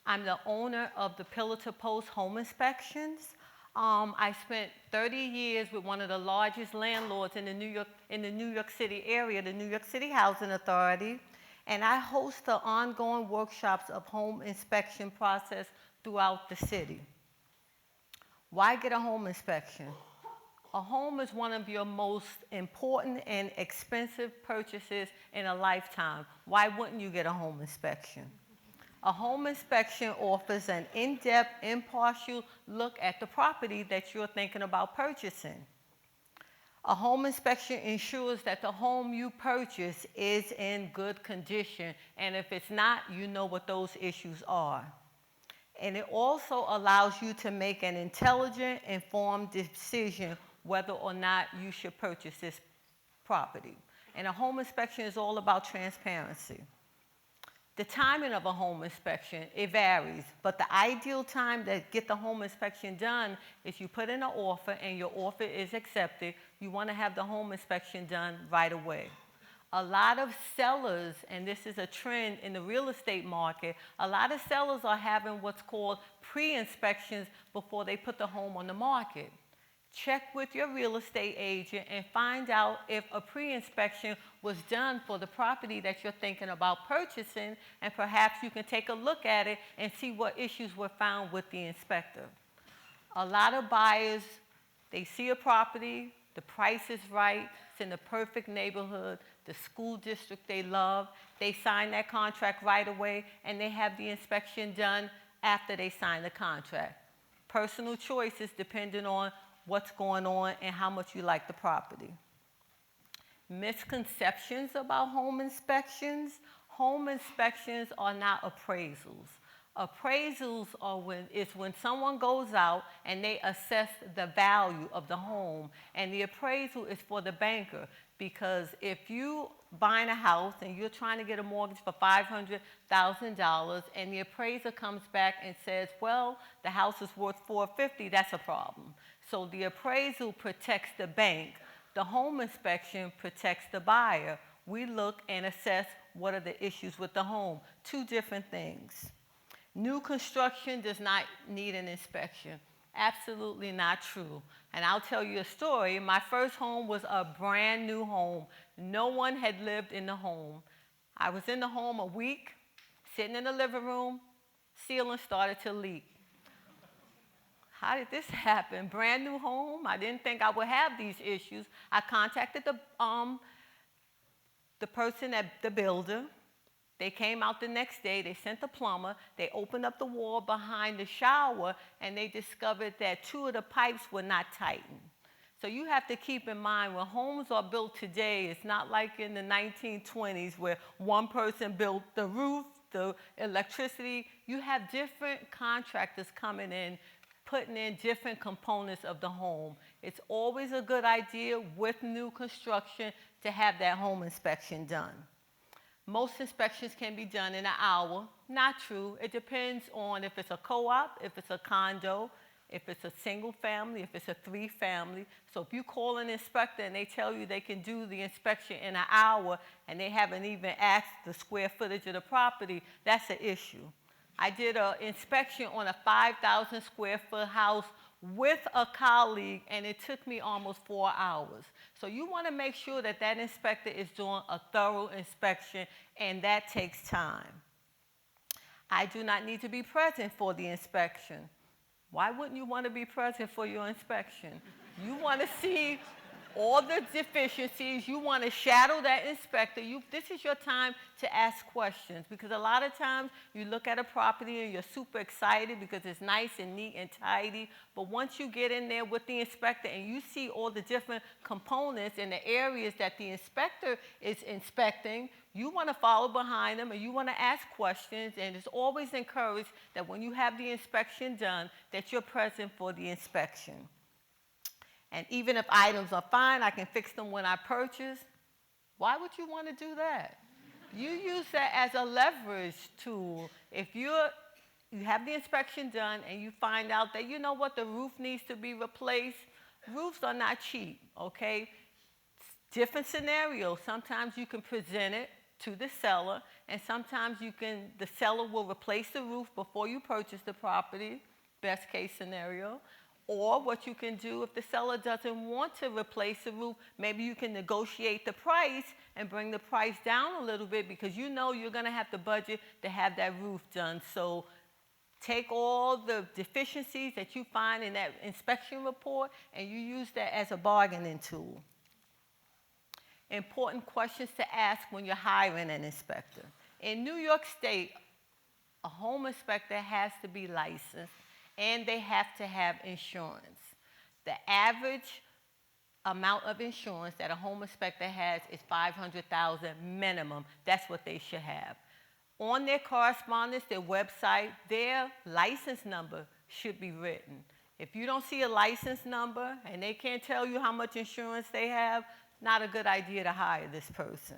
I'm the owner of the Pillar to Post Home Inspections. I spent 30 years with one of the largest landlords in the New York City area, the New York City Housing Authority. And I host the ongoing workshops of home inspection process throughout the city. Why get a home inspection? A home is one of your most important and expensive purchases in a lifetime. Why wouldn't you get a home inspection? A home inspection offers an in-depth, impartial look at the property that you're thinking about purchasing. A home inspection ensures that the home you purchase is in good condition, and if it's not, you know what those issues are. And it also allows you to make an intelligent, informed decision whether or not you should purchase this property. And a home inspection is all about transparency. The timing of a home inspection, it varies, but the ideal time to get the home inspection done is you put in an offer and your offer is accepted. You want to have the home inspection done right away. A lot of sellers, and this is a trend in the real estate market, a lot of sellers are having what's called pre-inspections before they put the home on the market. Check with your real estate agent and find out if a pre-inspection was done for the property that you're thinking about purchasing, and perhaps you can take a look at it and see what issues were found with the inspector. A lot of buyers, they see a property, the price is right, it's in the perfect neighborhood, the school district they love, they sign that contract right away, and they have the inspection done after they sign the contract. Personal choices depending on what's going on and how much you like the property. Misconceptions about home inspections. Home inspections are not appraisals. Appraisals are when someone goes out and they assess the value of the home, and the appraisal is for the banker, because if you buying a house and you're trying to get a mortgage for $500,000 and the appraiser comes back and says, well, the house is worth $450,000, that's a problem. So the appraisal protects the bank. The home inspection protects the buyer. We look and assess what are the issues with the home. Two different things. New construction does not need an inspection. Absolutely not true. And I'll tell you a story. My first home was a brand new home. No one had lived in the home. I was in the home a week. sitting in the living room, ceiling started to leak. How did this happen? Brand new home. I didn't think I would have these issues. I contacted the person at the builder. They came out the next day. They sent the plumber. They opened up the wall behind the shower, and they discovered that 2 of the pipes were not tightened. So you have to keep in mind, when homes are built today, it's not like in the 1920s where one person built the roof, the electricity. You have different contractors coming in, putting in different components of the home. It's always a good idea with new construction to have that home inspection done. Most inspections can be done in an hour. Not true. It depends on if it's a co-op, if it's a condo, if it's a single family, if it's a 3-family. So if you call an inspector and they tell you they can do the inspection in an hour and they haven't even asked the square footage of the property, that's an issue. I did an inspection on a 5,000 square foot house with a colleague, and it took me almost 4 hours. So you want to make sure that that inspector is doing a thorough inspection, and that takes time. I do not need to be present for the inspection. Why wouldn't you want to be present for your inspection? You want to see all the deficiencies. You want to shadow that inspector. This is your time to ask questions, because a lot of times you look at a property and you're super excited because it's nice and neat and tidy, but once you get in there with the inspector and you see all the different components in the areas that the inspector is inspecting, you want to follow behind them and you want to ask questions, and it's always encouraged that when you have the inspection done, that you're present for the inspection. And even if items are fine, I can fix them when I purchase. Why would you want to do that? You use that as a leverage tool. If you have the inspection done and you find out that, you know what, the roof needs to be replaced, roofs are not cheap, okay? Different scenarios. Sometimes you can present it to the seller, and sometimes the seller will replace the roof before you purchase the property, best case scenario. Or what you can do, if the seller doesn't want to replace the roof, maybe you can negotiate the price and bring the price down a little bit, because you know you're going to have the budget to have that roof done. So take all the deficiencies that you find in that inspection report and you use that as a bargaining tool. Important questions to ask when you're hiring an inspector. In New York State, a home inspector has to be licensed, and they have to have insurance. The average amount of insurance that a home inspector has is $500,000 minimum. That's what they should have. On their correspondence, their website, their license number should be written. If you don't see a license number and they can't tell you how much insurance they have, not a good idea to hire this person.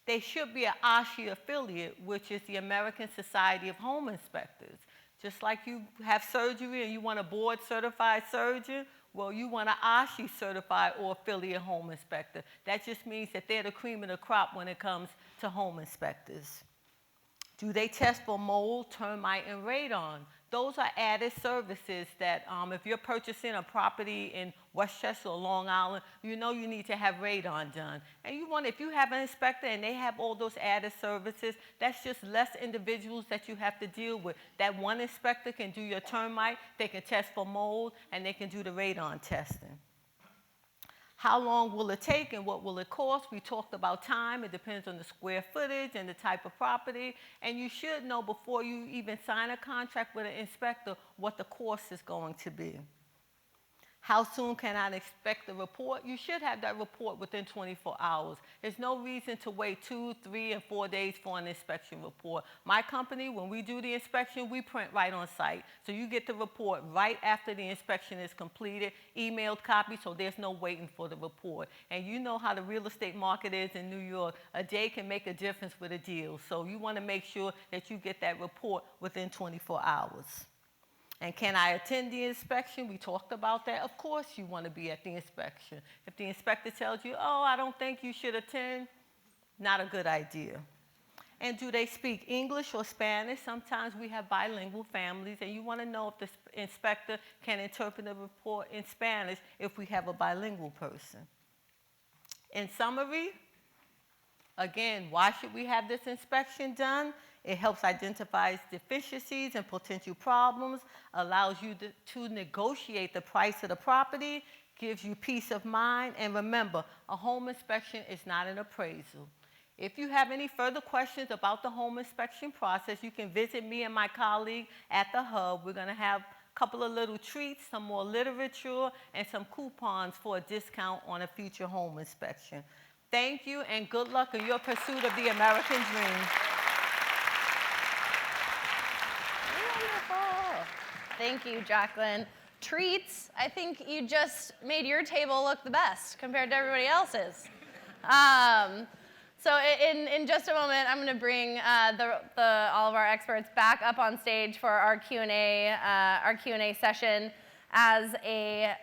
They should be an ASHI affiliate, which is the American Society of Home Inspectors. Just like you have surgery and you want a board-certified surgeon, well, you want an ASHI certified or affiliate home inspector. That just means that they're the cream of the crop when it comes to home inspectors. Do they test for mold, termite, and radon? Those are added services that if you're purchasing a property in Westchester or Long Island, you know you need to have radon done. And if you have an inspector and they have all those added services, that's just less individuals that you have to deal with. That one inspector can do your termite, they can test for mold, and they can do the radon testing. How long will it take and what will it cost? We talked about time. It depends on the square footage and the type of property. And you should know before you even sign a contract with an inspector what the cost is going to be. How soon can I expect the report? You should have that report within 24 hours. There's no reason to wait 2, 3, and 4 days for an inspection report. My company, when we do the inspection, we print right on site. So you get the report right after the inspection is completed, emailed copy, so there's no waiting for the report. And you know how the real estate market is in New York. A day can make a difference with a deal. So you want to make sure that you get that report within 24 hours. And can I attend the inspection? We talked about that. Of course you want to be at the inspection. If the inspector tells you, oh, I don't think you should attend, not a good idea. And do they speak English or Spanish? Sometimes we have bilingual families, and you want to know if the inspector can interpret the report in Spanish if we have a bilingual person. In summary, again, why should we have this inspection done? It helps identify deficiencies and potential problems, allows you to negotiate the price of the property, gives you peace of mind, and remember, a home inspection is not an appraisal. If you have any further questions about the home inspection process, you can visit me and my colleague at the hub. We're going to have a couple of little treats, some more literature, and some coupons for a discount on a future home inspection. Thank you, and good luck in your pursuit of the American dream. Wonderful. Thank you, Jacqueline. Treats, I think you just made your table look the best compared to everybody else's. So in just a moment, I'm going to bring all of our experts back up on stage for our Q&A session. As a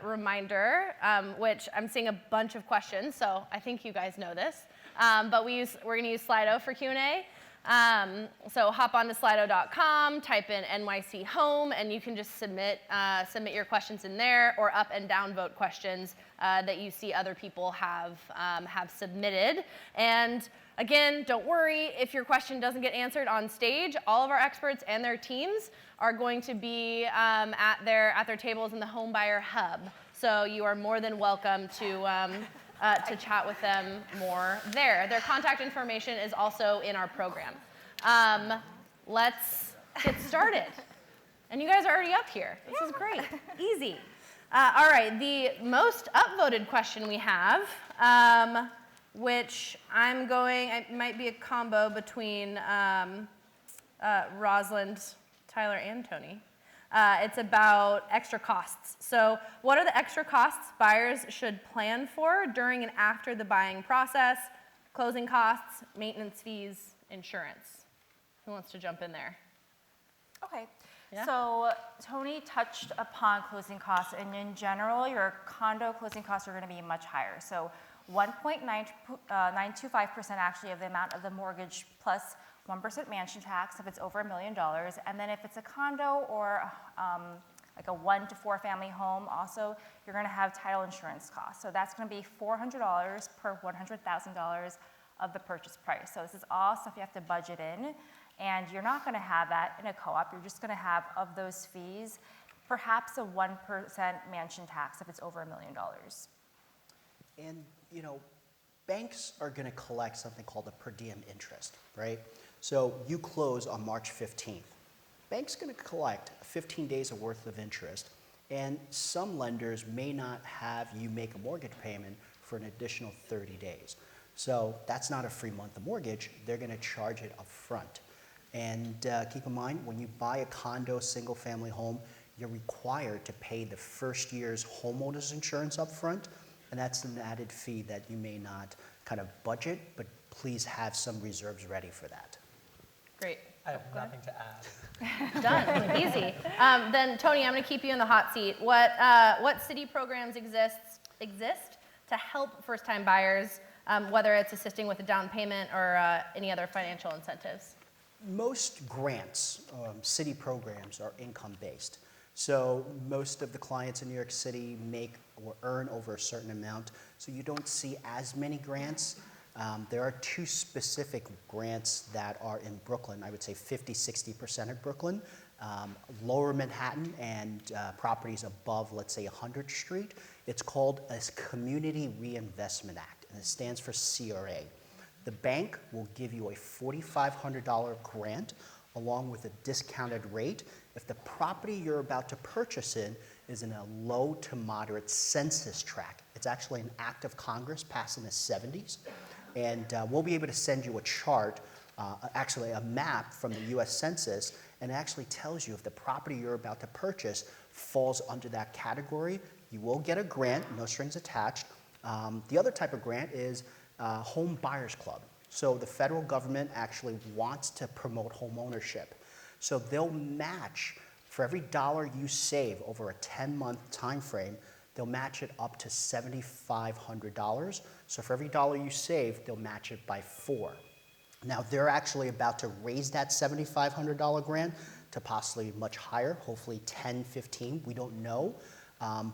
reminder, which I'm seeing a bunch of questions, so I think you guys know this, but we're going to use Slido for Q&A. So hop on to slido.com, type in NYC Home, and you can just submit your questions in there, or up and down vote questions that you see other people have submitted. And again, don't worry if your question doesn't get answered on stage. All of our experts and their teams are going to be at their tables in the Home Buyer Hub. So you are more than welcome to chat with them more there. Their contact information is also in our program. Let's get started. And you guys are already up here. This is great. Easy. All right, the most upvoted question we have, which it might be a combo between Rosalind, Tyler, and Tony. It's about extra costs. So what are the extra costs buyers should plan for during and after the buying process? Closing costs, maintenance fees, insurance. Who wants to jump in there? Okay. Yeah. So Tony touched upon closing costs, and in general, your condo closing costs are going to be much higher. So 1.925% actually of the amount of the mortgage plus 1% mansion tax if it's over $1 million, and then if it's a condo or like a 1 to 4 family home, also you're going to have title insurance costs. So that's going to be $400 per $100,000 of the purchase price. So this is all stuff you have to budget in, and you're not going to have that in a co-op. You're just going to have, of those fees, perhaps a 1% mansion tax if it's over $1 million. And, banks are going to collect something called a per diem interest, right? So you close on March 15th. Bank's going to collect 15 days of worth of interest, and some lenders may not have you make a mortgage payment for an additional 30 days. So that's not a free month of mortgage. They're going to charge it up front. And keep in mind, when you buy a condo, single-family home, you're required to pay the first year's homeowner's insurance up front, and that's an added fee that you may not kind of budget, but please have some reserves ready for that. Great. I have nothing to add. Done. Easy. Then Tony, I'm going to keep you in the hot seat. What city programs exist to help first-time buyers, whether it's assisting with a down payment or any other financial incentives? Most grants, city programs, are income-based. So most of the clients in New York City make or earn over a certain amount, so you don't see as many grants. There are 2 specific grants that are in Brooklyn. I would say 50-60% of Brooklyn. Lower Manhattan and properties above, let's say, 100th Street. It's called a Community Reinvestment Act, and it stands for CRA. The bank will give you a $4,500 grant along with a discounted rate if the property you're about to purchase in is in a low to moderate census tract. It's actually an act of Congress passed in the 70s. And we'll be able to send you a chart, actually a map from the US Census, and it actually tells you if the property you're about to purchase falls under that category. You will get a grant, no strings attached. The other type of grant is Home Buyers Club. So the federal government actually wants to promote home ownership. So they'll match, for every dollar you save over a 10-month time frame, they'll match it up to $7,500. So for every dollar you save, they'll match it by 4. Now they're actually about to raise that $7,500 grant to possibly much higher, hopefully 10, 15, we don't know.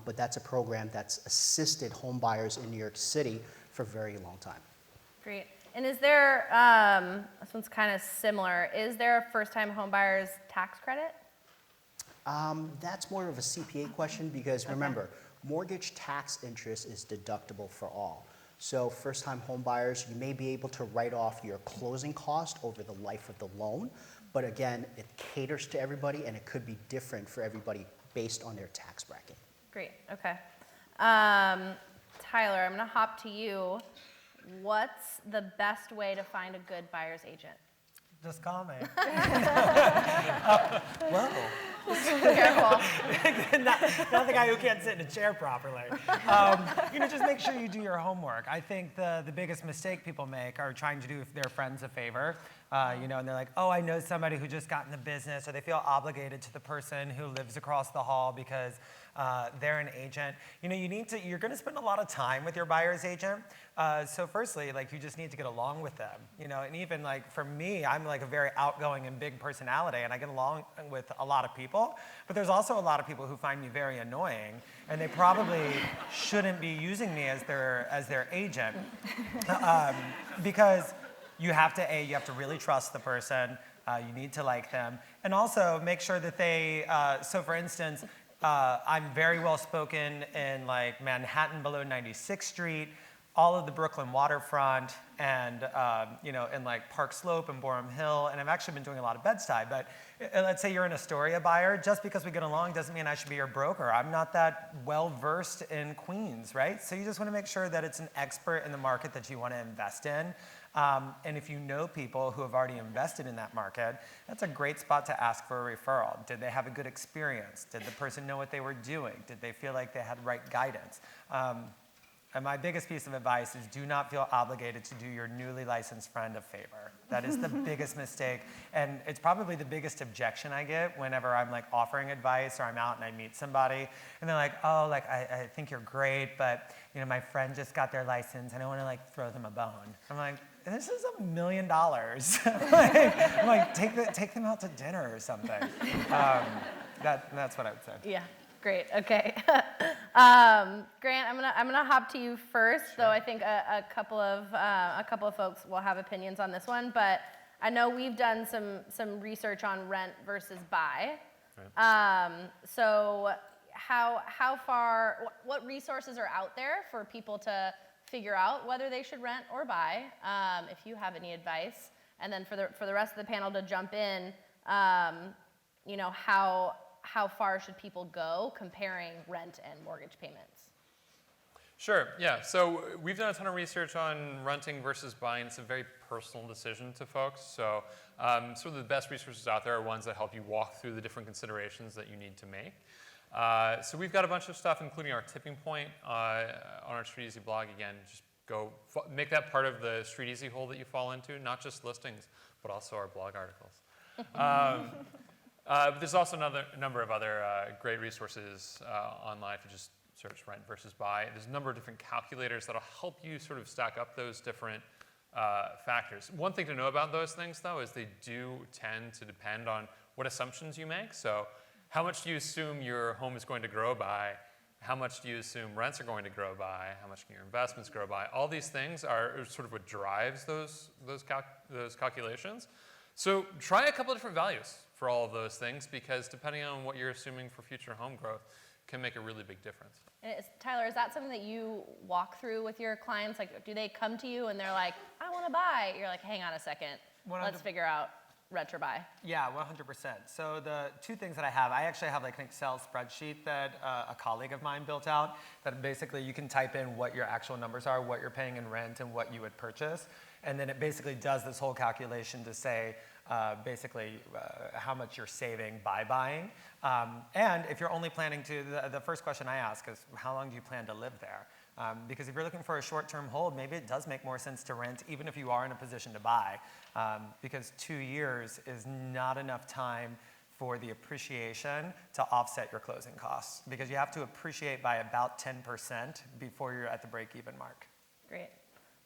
But that's a program that's assisted home buyers in New York City for a very long time. Great. And is there, this one's kind of similar, is there a first-time homebuyer's tax credit? That's more of a CPA question because remember, mortgage tax interest is deductible for all. So first-time home buyers, you may be able to write off your closing cost over the life of the loan, but again, it caters to everybody and it could be different for everybody based on their tax bracket. Great, okay. Tyler, I'm gonna hop to you. What's the best way to find a good buyer's agent? Just call me. Whoa. Careful. not the guy who can't sit in a chair properly. Just make sure you do your homework. I think the biggest mistake people make are trying to do their friends a favor. And they're like, oh, I know somebody who just got in the business, or they feel obligated to the person who lives across the hall because they're an agent. You're going to spend a lot of time with your buyer's agent. So firstly, you just need to get along with them. And even for me, I'm a very outgoing and big personality, and I get along with a lot of people. But there's also a lot of people who find me very annoying, and they probably shouldn't be using me as their agent, because you have to really trust the person. You need to like them, and also make sure that they. So, for instance, I'm very well spoken in Manhattan below 96th Street, all of the Brooklyn waterfront, and in Park Slope and Boerum Hill, and I've actually been doing a lot of Bed-Stuy. But let's say you're an Astoria buyer, just because we get along doesn't mean I should be your broker. I'm not that well versed in Queens, right? So you just want to make sure that it's an expert in the market that you want to invest in. And if you know people who have already invested in that market, that's a great spot to ask for a referral. Did they have a good experience? Did the person know what they were doing? Did they feel like they had right guidance? And my biggest piece of advice is do not feel obligated to do your newly licensed friend a favor. That is the biggest mistake. And it's probably the biggest objection I get whenever I'm offering advice or I'm out and I meet somebody. And they're like, oh, I think you're great, but my friend just got their license and I want to throw them a bone. I'm like, this is $1 million. Take them out to dinner or something. That's what I would say. Yeah. Great. Okay. Grant, I'm gonna hop to you first, though I think a couple of folks will have opinions on this one. But I know we've done some research on rent versus buy. Right. So what resources are out there for people to figure out whether they should rent or buy? If you have any advice, and then for the rest of the panel to jump in, how far should people go comparing rent and mortgage payments? Sure, yeah. So we've done a ton of research on renting versus buying. It's a very personal decision to folks. So sort of the best resources out there are ones that help you walk through the different considerations that you need to make. So we've got a bunch of stuff, including our tipping point on our StreetEasy blog. Again, just go make that part of the StreetEasy hole that you fall into, not just listings, but also our blog articles. But there's also a number of other great resources online if you just search rent versus buy. There's a number of different calculators that'll help you sort of stack up those different factors. One thing to know about those things, though, is they do tend to depend on what assumptions you make. So how much do you assume your home is going to grow by? How much do you assume rents are going to grow by? How much can your investments grow by? All these things are sort of what drives those calculations. So try a couple of different values for all of those things, because depending on what you're assuming for future home growth can make a really big difference. Tyler, is that something that you walk through with your clients? Do they come to you and they're like, I want to buy? You're like, hang on a second. Let's figure out rent or buy. Yeah, 100%. So the two things that I actually have an Excel spreadsheet that a colleague of mine built out, that basically you can type in what your actual numbers are, what you're paying in rent, and what you would purchase. And then it basically does this whole calculation to say how much you're saving by buying. And if you're only planning to, the first question I ask is, how long do you plan to live there? Because if you're looking for a short-term hold, maybe it does make more sense to rent, even if you are in a position to buy, because 2 years is not enough time for the appreciation to offset your closing costs, because you have to appreciate by about 10% before you're at the break-even mark. Great.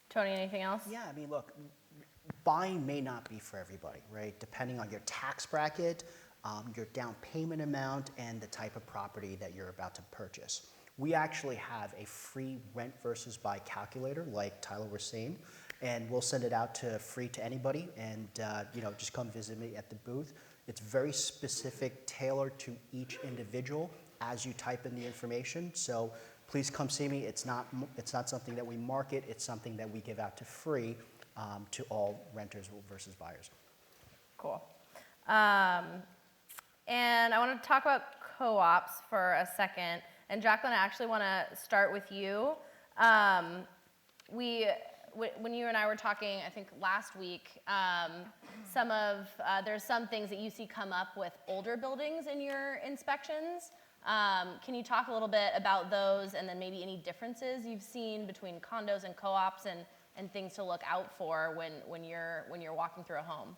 Tony, anything else? Yeah, I mean, look, buying may not be for everybody, right? Depending on your tax bracket, your down payment amount, and the type of property that you're about to purchase. We actually have a free rent versus buy calculator, like Tyler was saying, and we'll send it out to free to anybody, and just come visit me at the booth. It's very specific, tailored to each individual as you type in the information. So please come see me. It's not something that we market. It's something that we give out to free to all renters versus buyers. Cool. And I want to talk about co-ops for a second. And Jacqueline, I actually want to start with you. When you and I were talking, I think last week, there's some things that you see come up with older buildings in your inspections. Can you talk a little bit about those, and then maybe any differences you've seen between condos and co-ops, and things to look out for when you're walking through a home?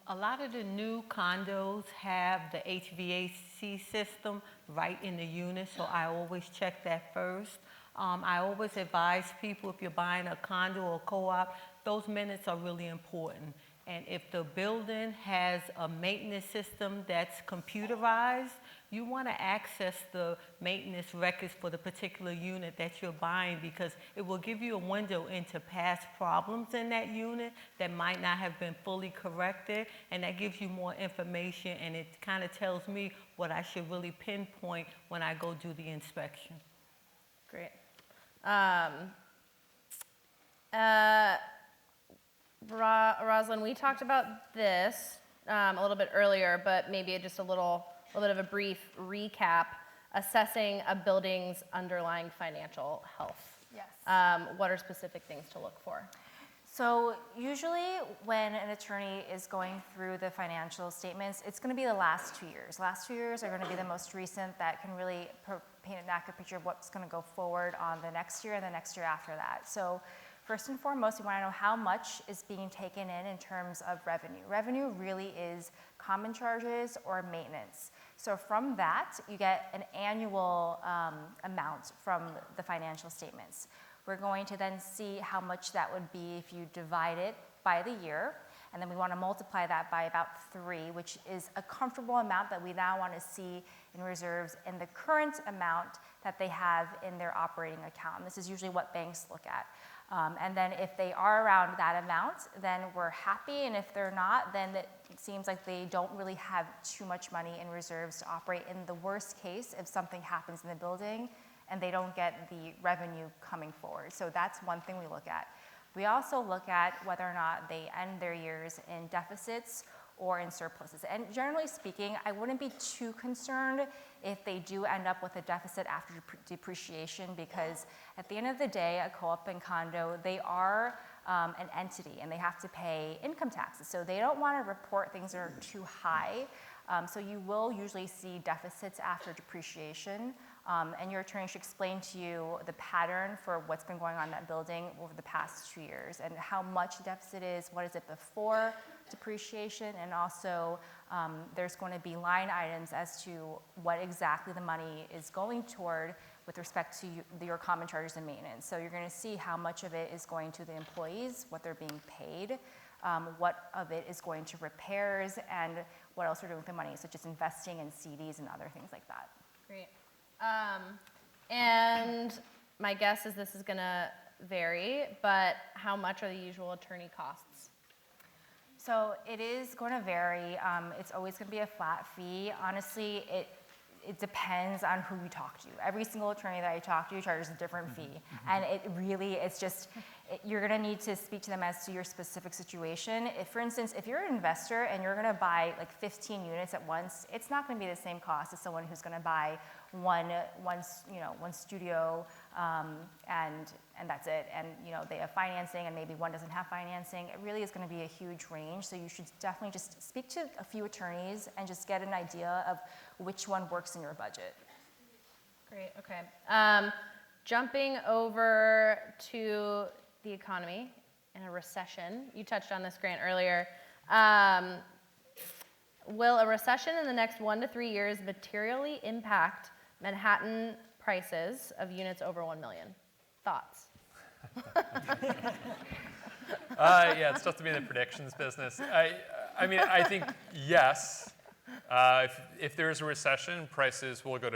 A lot of the new condos have the HVAC system right in the unit, so I always check that first. I always advise people, if you're buying a condo or co-op, those minutes are really important. And if the building has a maintenance system that's computerized, you want to access the maintenance records for the particular unit that you're buying, because it will give you a window into past problems in that unit that might not have been fully corrected, and that gives you more information, and it kind of tells me what I should really pinpoint when I go do the inspection. Great. Rosalind, we talked about this a little bit earlier, but maybe just a little bit of a brief recap, assessing a building's underlying financial health. Yes. What are specific things to look for? So usually when an attorney is going through the financial statements, it's going to be the last 2 years. Last 2 years are going to be the most recent that can really paint an accurate picture of what's going to go forward on the next year and the next year after that. So first and foremost, we want to know how much is being taken in terms of revenue. Revenue really is common charges or maintenance. So from that, you get an annual amount from the financial statements. We're going to then see how much that would be if you divide it by the year, and then we want to multiply that by about 3, which is a comfortable amount that we now want to see in reserves in the current amount that they have in their operating account. And this is usually what banks look at. And then if they are around that amount, then we're happy, and if they're not, then it seems like they don't really have too much money in reserves to operate in the worst case if something happens in the building and they don't get the revenue coming forward. So that's one thing we look at. We also look at whether or not they end their years in deficits or in surpluses. And generally speaking, I wouldn't be too concerned if they do end up with a deficit after depreciation, because at the end of the day, a co-op and condo, they are an entity and they have to pay income taxes. So they don't want to report things that are too high. So you will usually see deficits after depreciation. And your attorney should explain to you the pattern for what's been going on in that building over the past 2 years and how much the deficit is, what is it before depreciation, and also there's going to be line items as to what exactly the money is going toward with respect to your common charges and maintenance. So you're going to see how much of it is going to the employees, what they're being paid, what of it is going to repairs, and what else we're doing with the money, such as investing in CDs and other things like that. Great. And my guess is this is going to vary, but how much are the usual attorney costs? So it is going to vary. It's always going to be a flat fee. Honestly, it depends on who you talk to. Every single attorney that I talk to charges a different fee. And you're going to need to speak to them as to your specific situation. If, for instance, if you're an investor and you're going to buy like 15 units at once, it's not going to be the same cost as someone who's going to buy one studio and that's it. And they have financing and maybe one doesn't have financing. It really is going to be a huge range. So you should definitely just speak to a few attorneys and just get an idea of which one works in your budget. Great. Okay. Jumping over to the economy in a recession. You touched on this, Grant, earlier. Will a recession in the next 1 to 3 years materially impact Manhattan prices of units over 1 million? Thoughts? Yeah, it's tough to be in the predictions business. I mean, I think yes. If there's a recession, prices will go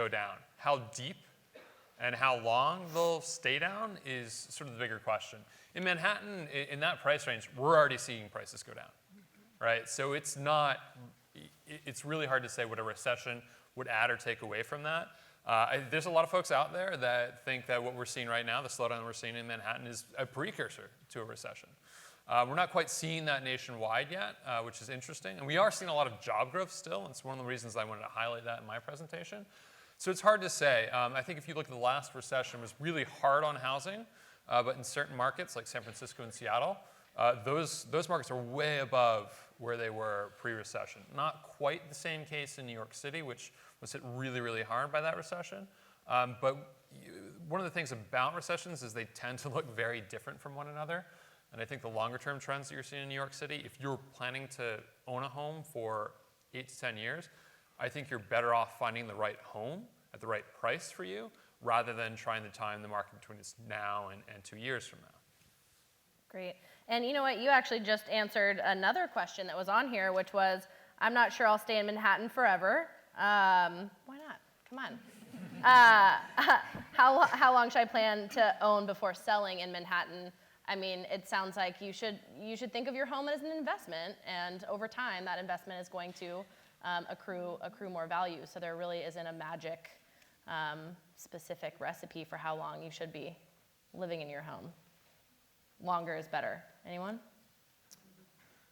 down. How deep and how long they'll stay down is sort of the bigger question. In Manhattan, in that price range, we're already seeing prices go down, right? So it's really hard to say what a recession would add or take away from that. There's a lot of folks out there that think that what we're seeing right now, the slowdown we're seeing in Manhattan, is a precursor to a recession. We're not quite seeing that nationwide yet, which is interesting. And we are seeing a lot of job growth still. And it's one of the reasons I wanted to highlight that in my presentation. So it's hard to say. I think if you look at the last recession, it was really hard on housing. But in certain markets, like San Francisco and Seattle, those markets are way above where they were pre-recession. Not quite the same case in New York City, which was hit really, really hard by that recession. But one of the things about recessions is they tend to look very different from one another. And I think the longer term trends that you're seeing in New York City, if you're planning to own a home for 8 to 10 years, I think you're better off finding the right home at the right price for you rather than trying to time the market between now and 2 years from now. Great. And you know what? You actually just answered another question that was on here, which was, I'm not sure I'll stay in Manhattan forever. Why not? Come on. How long should I plan to own before selling in Manhattan? I mean, it sounds like you should think of your home as an investment, and over time, that investment is going to accrue more value. So there really isn't a magic specific recipe for how long you should be living in your home. Longer is better. Anyone?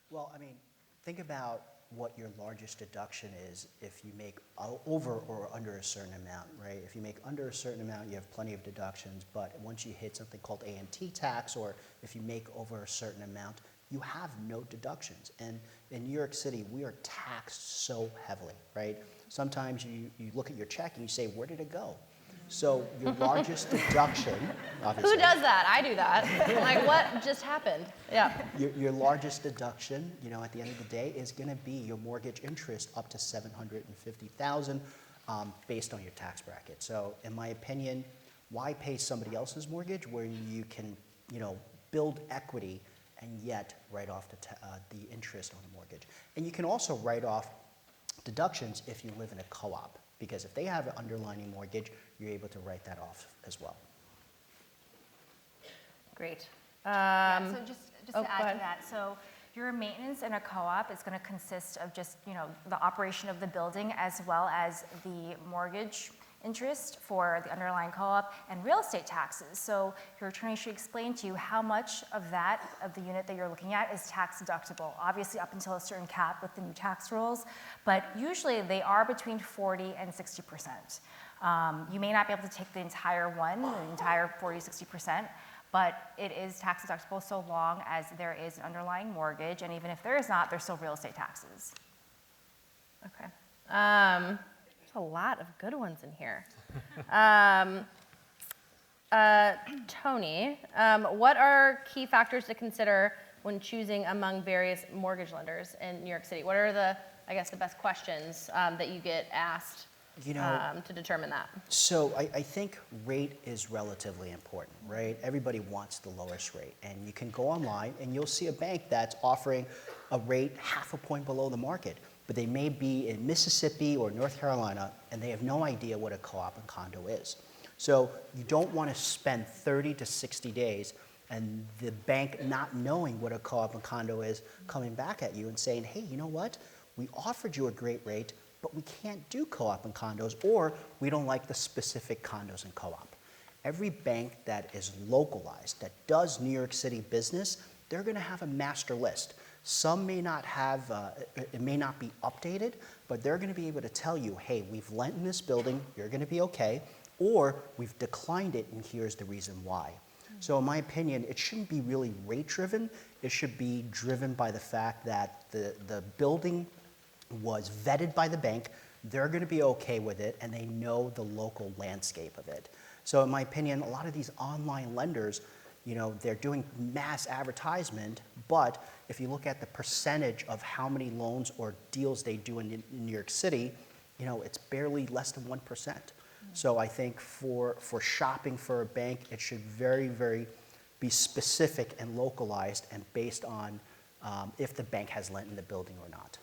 Well, I mean, think about what your largest deduction is if you make over or under a certain amount, right? If you make under a certain amount, you have plenty of deductions, but once you hit something called A&T tax, or if you make over a certain amount, you have no deductions. And in New York City, we are taxed so heavily, right? Sometimes you look at your check and you say, where did it go? So your largest deduction, obviously. Who does that? I do that. Like, what just happened? Yeah. Your largest deduction, at the end of the day, is going to be your mortgage interest up to $750,000 based on your tax bracket. So, in my opinion, why pay somebody else's mortgage where you can, build equity and yet write off the interest on the mortgage? And you can also write off deductions if you live in a co-op, because if they have an underlying mortgage, you're able to write that off as well. Great. So just oh, to add to that, so your maintenance in a co-op is going to consist of just, the operation of the building as well as the mortgage interest for the underlying co-op and real estate taxes. So your attorney should explain to you how much of the unit that you're looking at is tax deductible, obviously up until a certain cap with the new tax rules, but usually they are between 40 and 60%. You may not be able to take the entire 40, 60%, but it is tax deductible so long as there is an underlying mortgage, and even if there is not, there's still real estate taxes. Okay. A lot of good ones in here. Tony, what are key factors to consider when choosing among various mortgage lenders in New York City? What are the best questions that you get asked to determine that? So I think rate is relatively important, right? Everybody wants the lowest rate. And you can go online and you'll see a bank that's offering a rate half a point below the market. But they may be in Mississippi or North Carolina, and they have no idea what a co-op and condo is. So you don't want to spend 30 to 60 days and the bank not knowing what a co-op and condo is coming back at you and saying, hey, you know what? We offered you a great rate, but we can't do co-op and condos, or we don't like the specific condos and co-op. Every bank that is localized, that does New York City business, they're going to have a master list. Some may not have, it may not be updated, but they're going to be able to tell you, hey, we've lent in this building, you're going to be okay, or we've declined it, and here's the reason why. So in my opinion, it shouldn't be really rate driven. It should be driven by the fact that the building was vetted by the bank, they're going to be okay with it, and they know the local landscape of it. So in my opinion, a lot of these online lenders, they're doing mass advertisement, but if you look at the percentage of how many loans or deals they do in New York City, it's barely less than 1%. So I think for shopping for a bank, it should very, very be specific and localized and based on if the bank has lent in the building or not.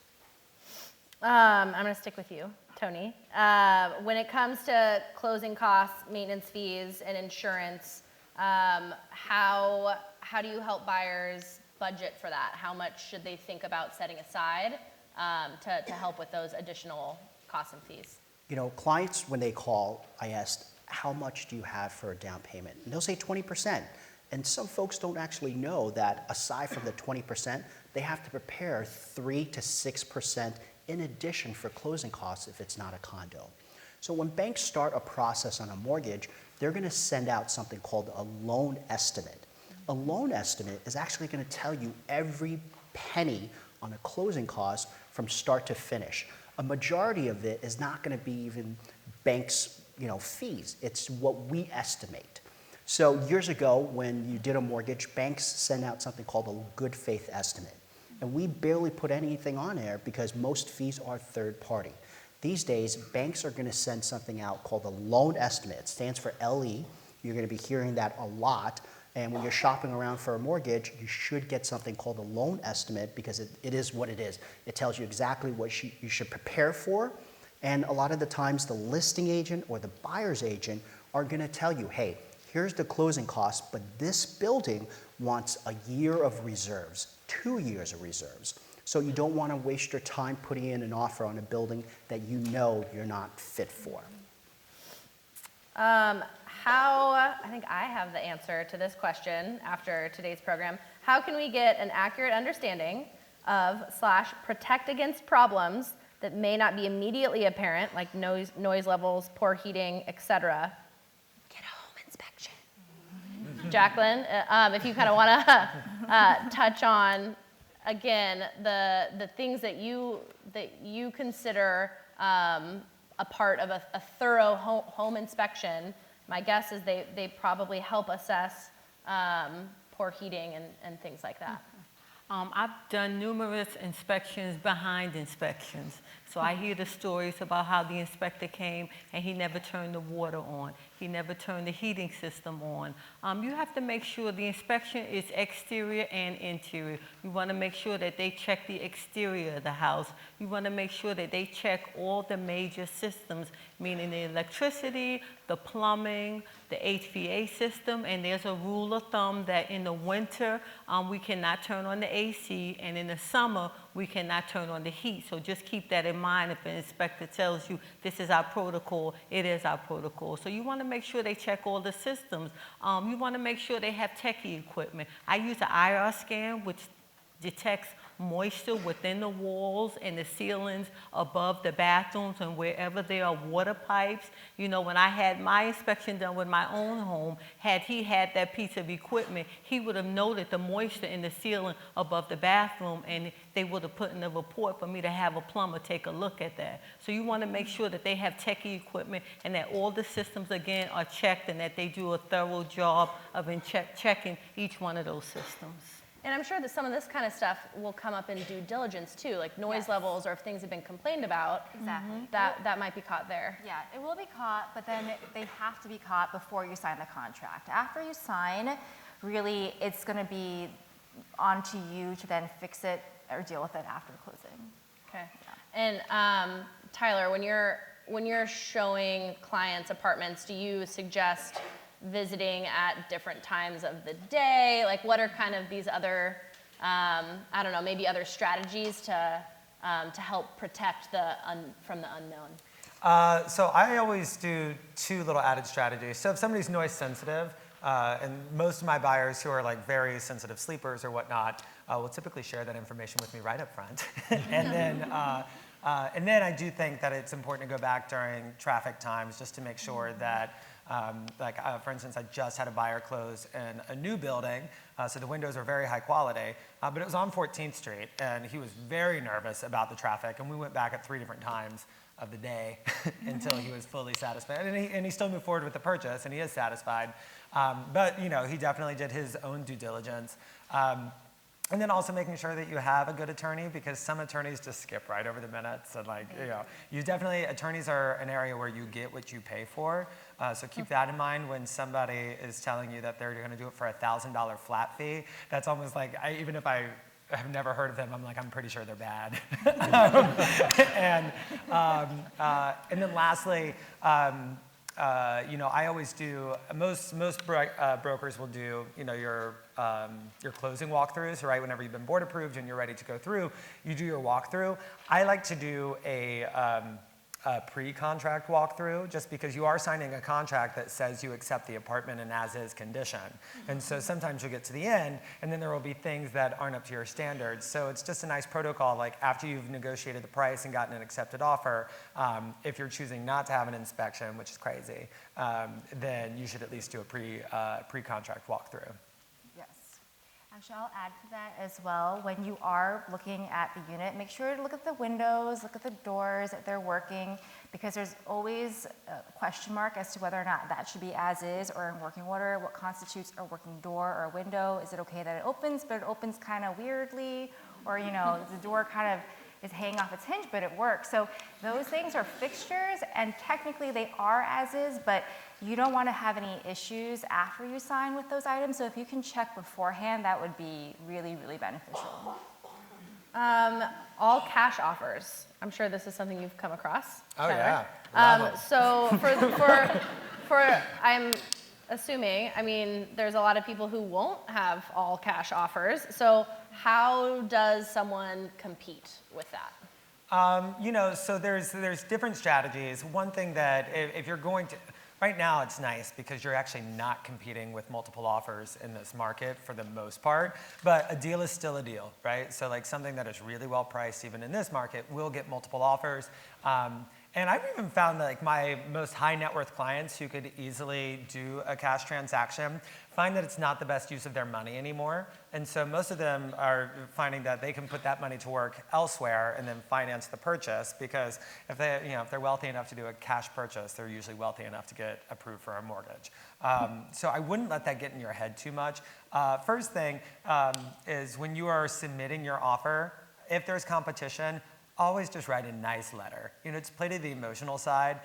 I'm going to stick with you, Tony. When it comes to closing costs, maintenance fees, and insurance, how do you help buyers budget for that? How much should they think about setting aside to help with those additional costs and fees? You know, clients, when they call, I asked, how much do you have for a down payment? And they'll say 20%. And some folks don't actually know that aside from the 20%, they have to prepare 3 to 6% in addition for closing costs if it's not a condo. So when banks start a process on a mortgage, they're going to send out something called a loan estimate. A loan estimate is actually going to tell you every penny on a closing cost from start to finish. A majority of it is not going to be even banks' fees. It's what we estimate. So years ago, when you did a mortgage, banks send out something called a good faith estimate. And we barely put anything on there because most fees are third party. These days, banks are going to send something out called a loan estimate. It stands for LE. You're going to be hearing that a lot. And when you're shopping around for a mortgage, you should get something called a loan estimate because it is what it is. It tells you exactly what you should prepare for. And a lot of the times, the listing agent or the buyer's agent are going to tell you, hey, here's the closing cost, but this building wants a year of reserves, 2 years of reserves. So you don't want to waste your time putting in an offer on a building that you know you're not fit for. I think I have the answer to this question after today's program. How can we get an accurate understanding of / protect against problems that may not be immediately apparent, like noise levels, poor heating, etc.? Get a home inspection. Jacqueline, if you kind of want to touch on, again, the things that you consider a part of a thorough home inspection. My guess is they probably help assess poor heating and things like that. I've done numerous inspections behind inspections. So I hear the stories about how the inspector came and he never turned the water on. He never turned the heating system on. You have to make sure the inspection is exterior and interior. You want to make sure that they check the exterior of the house. You want to make sure that they check all the major systems, meaning the electricity, the plumbing, the HVAC system, and there's a rule of thumb that in the winter, we cannot turn on the AC, and in the summer, we cannot turn on the heat. So just keep that in mind. If an inspector tells you this is our protocol, it is our protocol. So you want to make sure they check all the systems. You want to make sure they have techie equipment. I use an IR scan, which detects moisture within the walls and the ceilings above the bathrooms and wherever there are water pipes. You know, when I had my inspection done with my own home, had he had that piece of equipment, he would have noted the moisture in the ceiling above the bathroom, and they would have put in a report for me to have a plumber take a look at that. So you want to make sure that they have techie equipment and that all the systems, again, are checked and that they do a thorough job of checking each one of those systems. And I'm sure that some of this kind of stuff will come up in due diligence too, like noise levels or if things have been complained about. Exactly. That might be caught there. Yeah, it will be caught, but then they have to be caught before you sign the contract. After you sign, really, it's going to be on to you to then fix it or deal with it after closing. Okay. Yeah. And Tyler, when you're showing clients apartments, do you suggest visiting at different times of the day? Like, what are kind of these other, I don't know, maybe other strategies to help protect from the unknown? So I always do 2 little added strategies. So if somebody's noise sensitive, and most of my buyers who are like very sensitive sleepers or whatnot will typically share that information with me right up front. And then I do think that it's important to go back during traffic times just to make sure that for instance, I just had a buyer close in a new building, so the windows are very high quality, but it was on 14th Street, and he was very nervous about the traffic, and we went back at 3 different times of the day until he was fully satisfied. And he still moved forward with the purchase, and he is satisfied. But, he definitely did his own due diligence. And then also making sure that you have a good attorney, because some attorneys just skip right over the minutes. And attorneys are an area where you get what you pay for. So keep that in mind when somebody is telling you that they're going to do it for a $1,000 flat fee. That's almost like, even if I have never heard of them, I'm pretty sure they're bad. And then lastly, I always do, most brokers will do, your closing walkthroughs, right? Whenever you've been board approved and you're ready to go through, you do your walkthrough. I like to do a pre-contract walkthrough, just because you are signing a contract that says you accept the apartment in as-is condition. And so sometimes you'll get to the end, and then there will be things that aren't up to your standards. So it's just a nice protocol, like after you've negotiated the price and gotten an accepted offer, if you're choosing not to have an inspection, which is crazy, then you should at least do a pre-contract walkthrough. Yes. Actually, I'll add to that as well. When you are looking at the unit, make sure to look at the windows, look at the doors, that they're working, because there's always a question mark as to whether or not that should be as is or in working order. What constitutes a working door or a window? Is it okay that it opens, but it opens kind of weirdly? Or, the door kind of is hanging off its hinge, but it works. So those things are fixtures, and technically they are as is, but you don't want to have any issues after you sign with those items. So if you can check beforehand, that would be really, really beneficial. All cash offers. I'm sure this is something you've come across. Oh, Tyler. yeah. Love 'em. So for I'm assuming, there's a lot of people who won't have all cash offers. So how does someone compete with that? So there's different strategies. One thing that if you're going to, right now it's nice because you're actually not competing with multiple offers in this market for the most part, but a deal is still a deal, right? So like something that is really well priced, even in this market, will get multiple offers. And I've even found that like my most high net worth clients who could easily do a cash transaction find that it's not the best use of their money anymore. And so most of them are finding that they can put that money to work elsewhere and then finance the purchase, because if they're wealthy enough to do a cash purchase, they're usually wealthy enough to get approved for a mortgage. So I wouldn't let that get in your head too much. First thing is when you are submitting your offer, if there's competition, always just write a nice letter. Just play to the emotional side,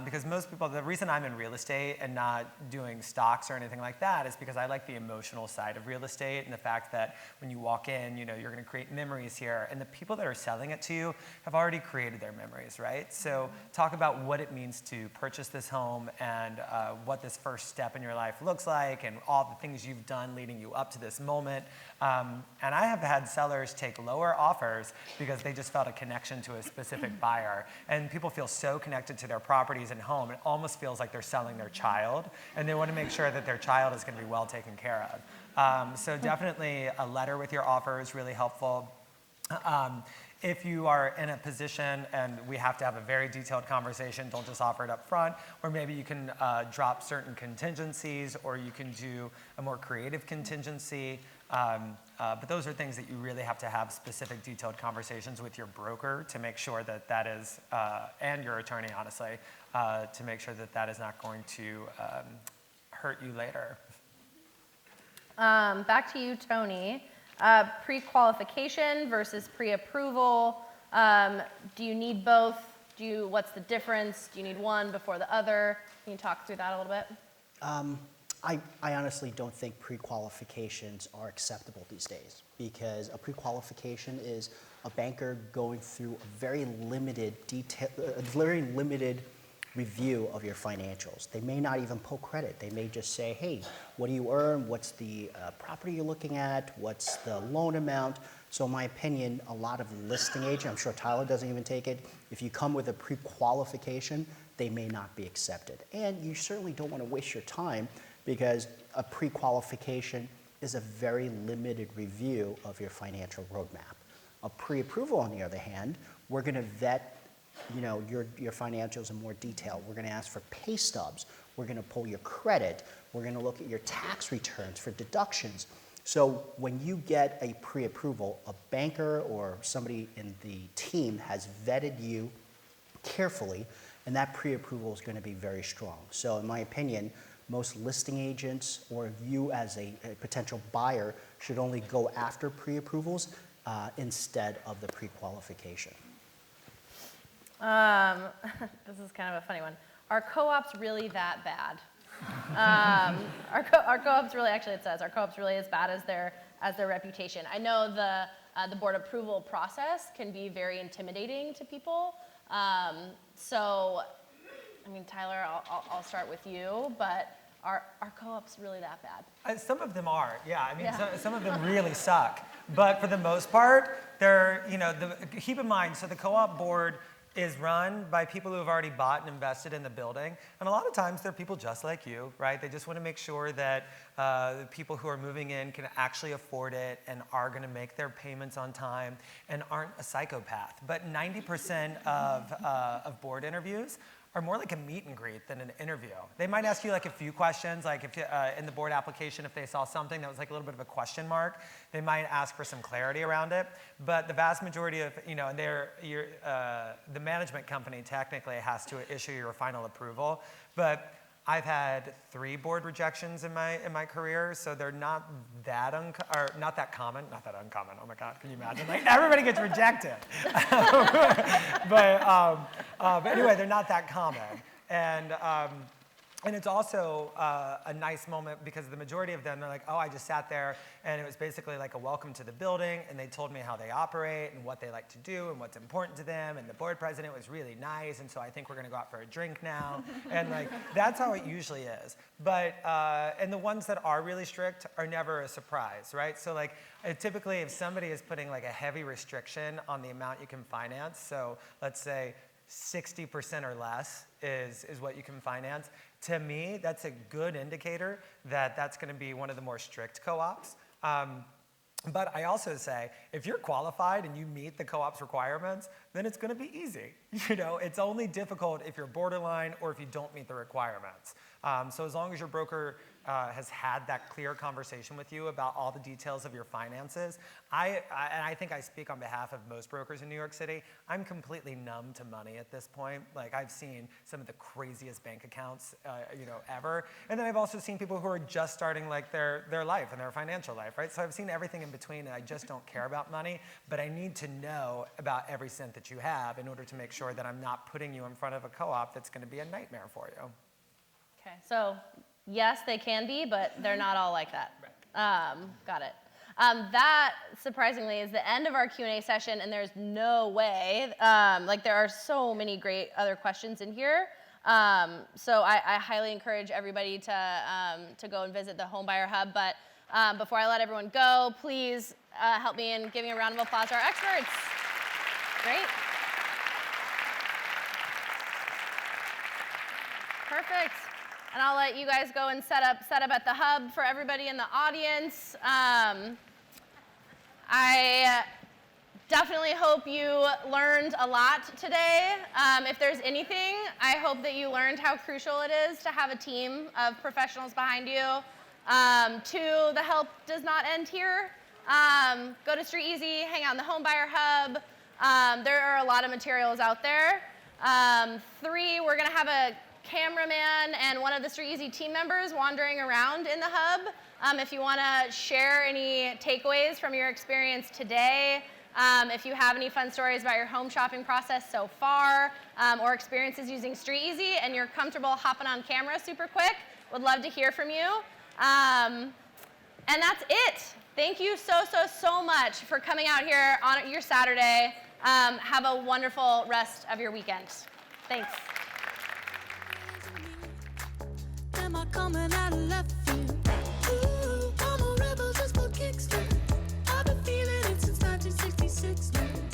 because most people, the reason I'm in real estate and not doing stocks or anything like that is because I like the emotional side of real estate and the fact that when you walk in, you're gonna create memories here, and the people that are selling it to you have already created their memories, right? So talk about what it means to purchase this home and what this first step in your life looks like and all the things you've done leading you up to this moment. And I have had sellers take lower offers because they just felt a connection to a specific buyer. And people feel so connected to their properties and home, it almost feels like they're selling their child, and they want to make sure that their child is going to be well taken care of. So definitely a letter with your offer is really helpful. If you are in a position and we have to have a very detailed conversation, don't just offer it up front, or maybe you can drop certain contingencies, or you can do a more creative contingency. But those are things that you really have to have specific detailed conversations with your broker to make sure that that is, and your attorney, honestly, to make sure that that is not going to hurt you later. Back to you, Tony. Pre-qualification versus pre-approval. Do you need both? What's the difference? Do you need one before the other? Can you talk through that a little bit? I honestly don't think pre-qualifications are acceptable these days, because a pre-qualification is a banker going through a very limited review of your financials. They may not even pull credit. They may just say, hey, what do you earn? What's the property you're looking at? What's the loan amount? So in my opinion, a lot of listing agents, I'm sure Tyler doesn't even take it, if you come with a pre-qualification, they may not be accepted. And you certainly don't want to waste your time, because a pre-qualification is a very limited review of your financial roadmap. A pre-approval, on the other hand, we're going to vet your financials in more detail. We're going to ask for pay stubs. We're going to pull your credit. We're going to look at your tax returns for deductions. So when you get a pre-approval, a banker or somebody in the team has vetted you carefully, and that pre-approval is going to be very strong. So in my opinion, most listing agents or you as a potential buyer should only go after pre-approvals instead of the pre-qualification. This is kind of a funny one. Are co-ops really that bad? Are co-ops really, actually it says, are co-ops really as bad as their reputation? I know the board approval process can be very intimidating to people. So I mean, Tyler, I'll start with you, but are co-ops really that bad? Some of them are, yeah. I mean, Yeah. some of them really suck. But for the most part, they're, keep in mind, so the co-op board is run by people who have already bought and invested in the building. And a lot of times they're people just like you, right? They just want to make sure that the people who are moving in can actually afford it and are going to make their payments on time and aren't a psychopath. But 90% of board interviews are more like a meet and greet than an interview. They might ask you like a few questions, like if in the board application, if they saw something that was like a little bit of a question mark, they might ask for some clarity around it. But the vast majority of, and the management company technically has to issue your final approval. But I've had 3 board rejections in my career, so they're not that not that common. Not that uncommon. Oh my God, can you imagine? Like everybody gets rejected. But anyway, they're not that common, and it's also a nice moment because the majority of them, they're like, oh, I just sat there and it was basically like a welcome to the building and they told me how they operate and what they like to do and what's important to them, and the board president was really nice, and so I think we're gonna go out for a drink now. And like, that's how it usually is. But, and the ones that are really strict are never a surprise, right? So like, typically if somebody is putting like a heavy restriction on the amount you can finance, so let's say 60% or less is what you can finance. To me, that's a good indicator that that's going to be one of the more strict co-ops. But I also say, if you're qualified and you meet the co-op's requirements, then it's going to be easy. It's only difficult if you're borderline or if you don't meet the requirements. So as long as your broker has had that clear conversation with you about all the details of your finances, and I think I speak on behalf of most brokers in New York City, I'm completely numb to money at this point. Like, I've seen some of the craziest bank accounts, ever. And then I've also seen people who are just starting like their life and their financial life, right? So I've seen everything in between, and I just don't care about money, but I need to know about every cent that you have in order to make sure that I'm not putting you in front of a co-op that's going to be a nightmare for you. Okay, so yes, they can be, but they're not all like that. Got it. That, surprisingly, is the end of our Q&A session, and there's no way, there are so many great other questions in here. So I highly encourage everybody to go and visit the Homebuyer Hub. But before I let everyone go, please help me in giving a round of applause to our experts. Great. Perfect. And I'll let you guys go and set up at the hub for everybody in the audience. I definitely hope you learned a lot today. If there's anything, I hope that you learned how crucial it is to have a team of professionals behind you. 2, the help does not end here. Go to StreetEasy, hang out in the Homebuyer Hub. There are a lot of materials out there. 3, we're gonna have a cameraman and one of the StreetEasy team members wandering around in the hub. If you want to share any takeaways from your experience today, if you have any fun stories about your home shopping process so far, or experiences using StreetEasy and you're comfortable hopping on camera super quick, would love to hear from you. And that's it. Thank you so much for coming out here on your Saturday. Have a wonderful rest of your weekend. Thanks. Am I coming out of left field? Ooh, I'm a rebel just for kicks. I've been feeling it since 1966 now.